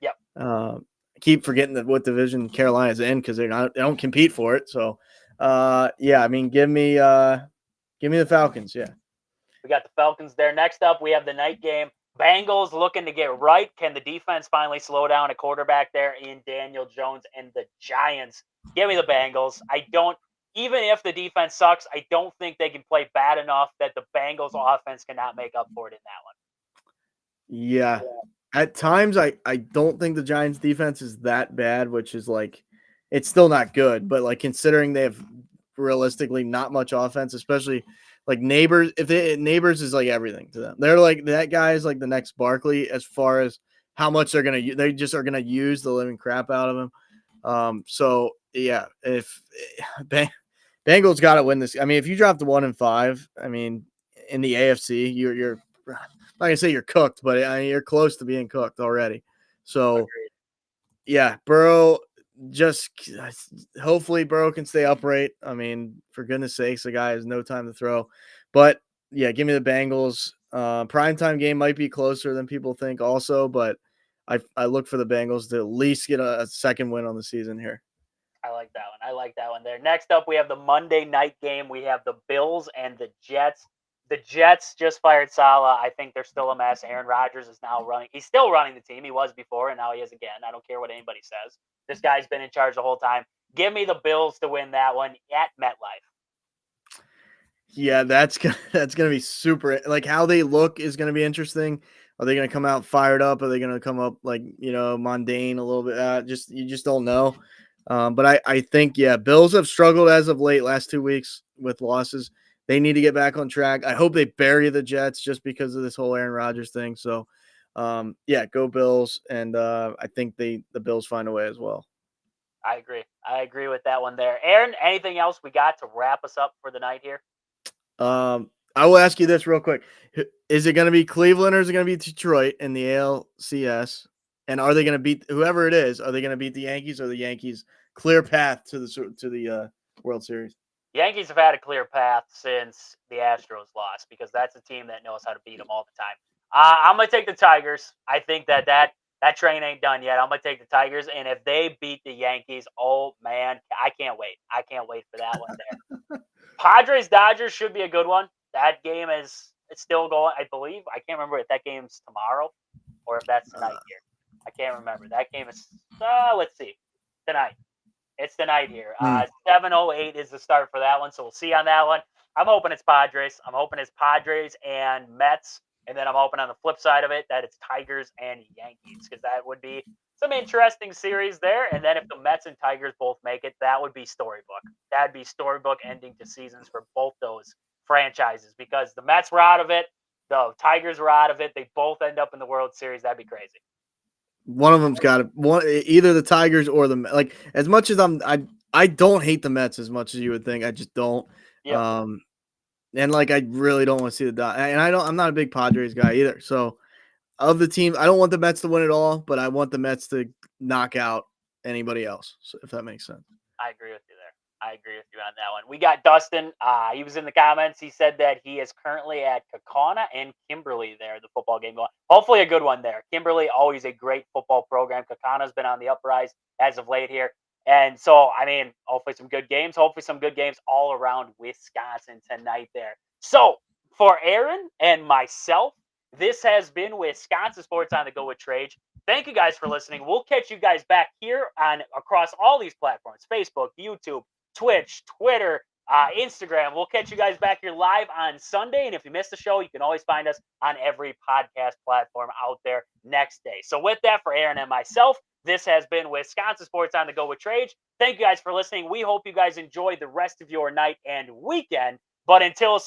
Yep. I keep forgetting what division Carolina's in because they don't compete for it. So, I mean, give me the Falcons. Yeah. We got the Falcons there. Next up, we have the night game. Bengals looking to get right. Can the defense finally slow down a quarterback there in Daniel Jones and the Giants? Give me the Bengals. I don't even if the defense sucks, I don't think they can play bad enough that the Bengals offense cannot make up for it in that one. Yeah. At times, I don't think the Giants defense is that bad, which is like, it's still not good, but like considering they have realistically not much offense, especially like neighbors. If they neighbors is like everything to them, they're like that guy is like the next Barkley as far as how much they just are gonna use the living crap out of him. So yeah, if Bengals got to win this. I mean, if you drop to 1-5, I mean, in the AFC, you're not gonna say you're cooked, but I mean, you're close to being cooked already. So Agreed. yeah, Burrow just hopefully Burrow can stay upright. I mean, for goodness sakes, the guy has no time to throw. But yeah, give me the Bengals. Primetime game might be closer than people think, also, but I look for the Bengals to at least get a second win on the season here. I like that one. I like that one there. Next up, we have the Monday night game. We have the Bills and the Jets. The Jets just fired Salah. I think they're still a mess. Aaron Rodgers is now running. He's still running the team. He was before, and now he is again. I don't care what anybody says. This guy's been in charge the whole time. Give me the Bills to win that one at MetLife. Yeah, that's gonna be super. Like how they look is gonna be interesting. Are they gonna come out fired up? Are they gonna come up like mundane a little bit? You just don't know. But I think Bills have struggled as of late, last 2 weeks with losses. They need to get back on track. I hope they bury the Jets just because of this whole Aaron Rodgers thing. So, go Bills, and I think the Bills find a way as well. I agree. I agree with that one there. Aaron, anything else we got to wrap us up for the night here? I will ask you this real quick: is it going to be Cleveland or is it going to be Detroit in the ALCS? And are they going to beat whoever it is? Are they going to beat the Yankees or the Yankees clear path to the World Series? Yankees have had a clear path since the Astros lost because that's a team that knows how to beat them all the time. I'm gonna take the Tigers. I think that train ain't done yet. I'm gonna take the Tigers, and if they beat the Yankees, oh man, I can't wait. I can't wait for that one there. Padres Dodgers should be a good one. That game it's still going. I believe I can't remember if that game's tomorrow or if that's tonight here. I can't remember. That game is let's see, tonight. It's tonight here. 7:08 is the start for that one, so we'll see on that one. I'm hoping it's Padres. I'm hoping it's Padres and Mets, and then I'm hoping on the flip side of it that it's Tigers and Yankees because that would be some interesting series there. And then if the Mets and Tigers both make it, that would be storybook. That'd be storybook ending to seasons for both those franchises because the Mets were out of it, the Tigers were out of it. They both end up in the World Series. That'd be crazy. One of them's got to either the Tigers or like as much as I don't hate the Mets as much as you would think. I just don't. Yep. And like I really don't want to see the dot. And I'm not a big Padres guy either. So of the team, I don't want the Mets to win it all, but I want the Mets to knock out anybody else. So if that makes sense. I agree with you there. I agree with you on that one. We got Dustin. He was in the comments. He said that he is currently at Kakana and Kimberly there, the football game going. Hopefully a good one there. Kimberly, always a great football program. Kakana's been on the uprise as of late here. And so, I mean, hopefully some good games. Hopefully some good games all around Wisconsin tonight there. So for Aaron and myself, this has been Wisconsin Sports on the Go with Trage. Thank you guys for listening. We'll catch you guys back here on across all these platforms: Facebook, YouTube, Twitch, Twitter, Instagram. We'll catch you guys back here live on Sunday. And if you missed the show, you can always find us on every podcast platform out there next day. So with that, for Aaron and myself, this has been Wisconsin Sports on the Go with Trage. Thank you guys for listening. We hope you guys enjoy the rest of your night and weekend. But until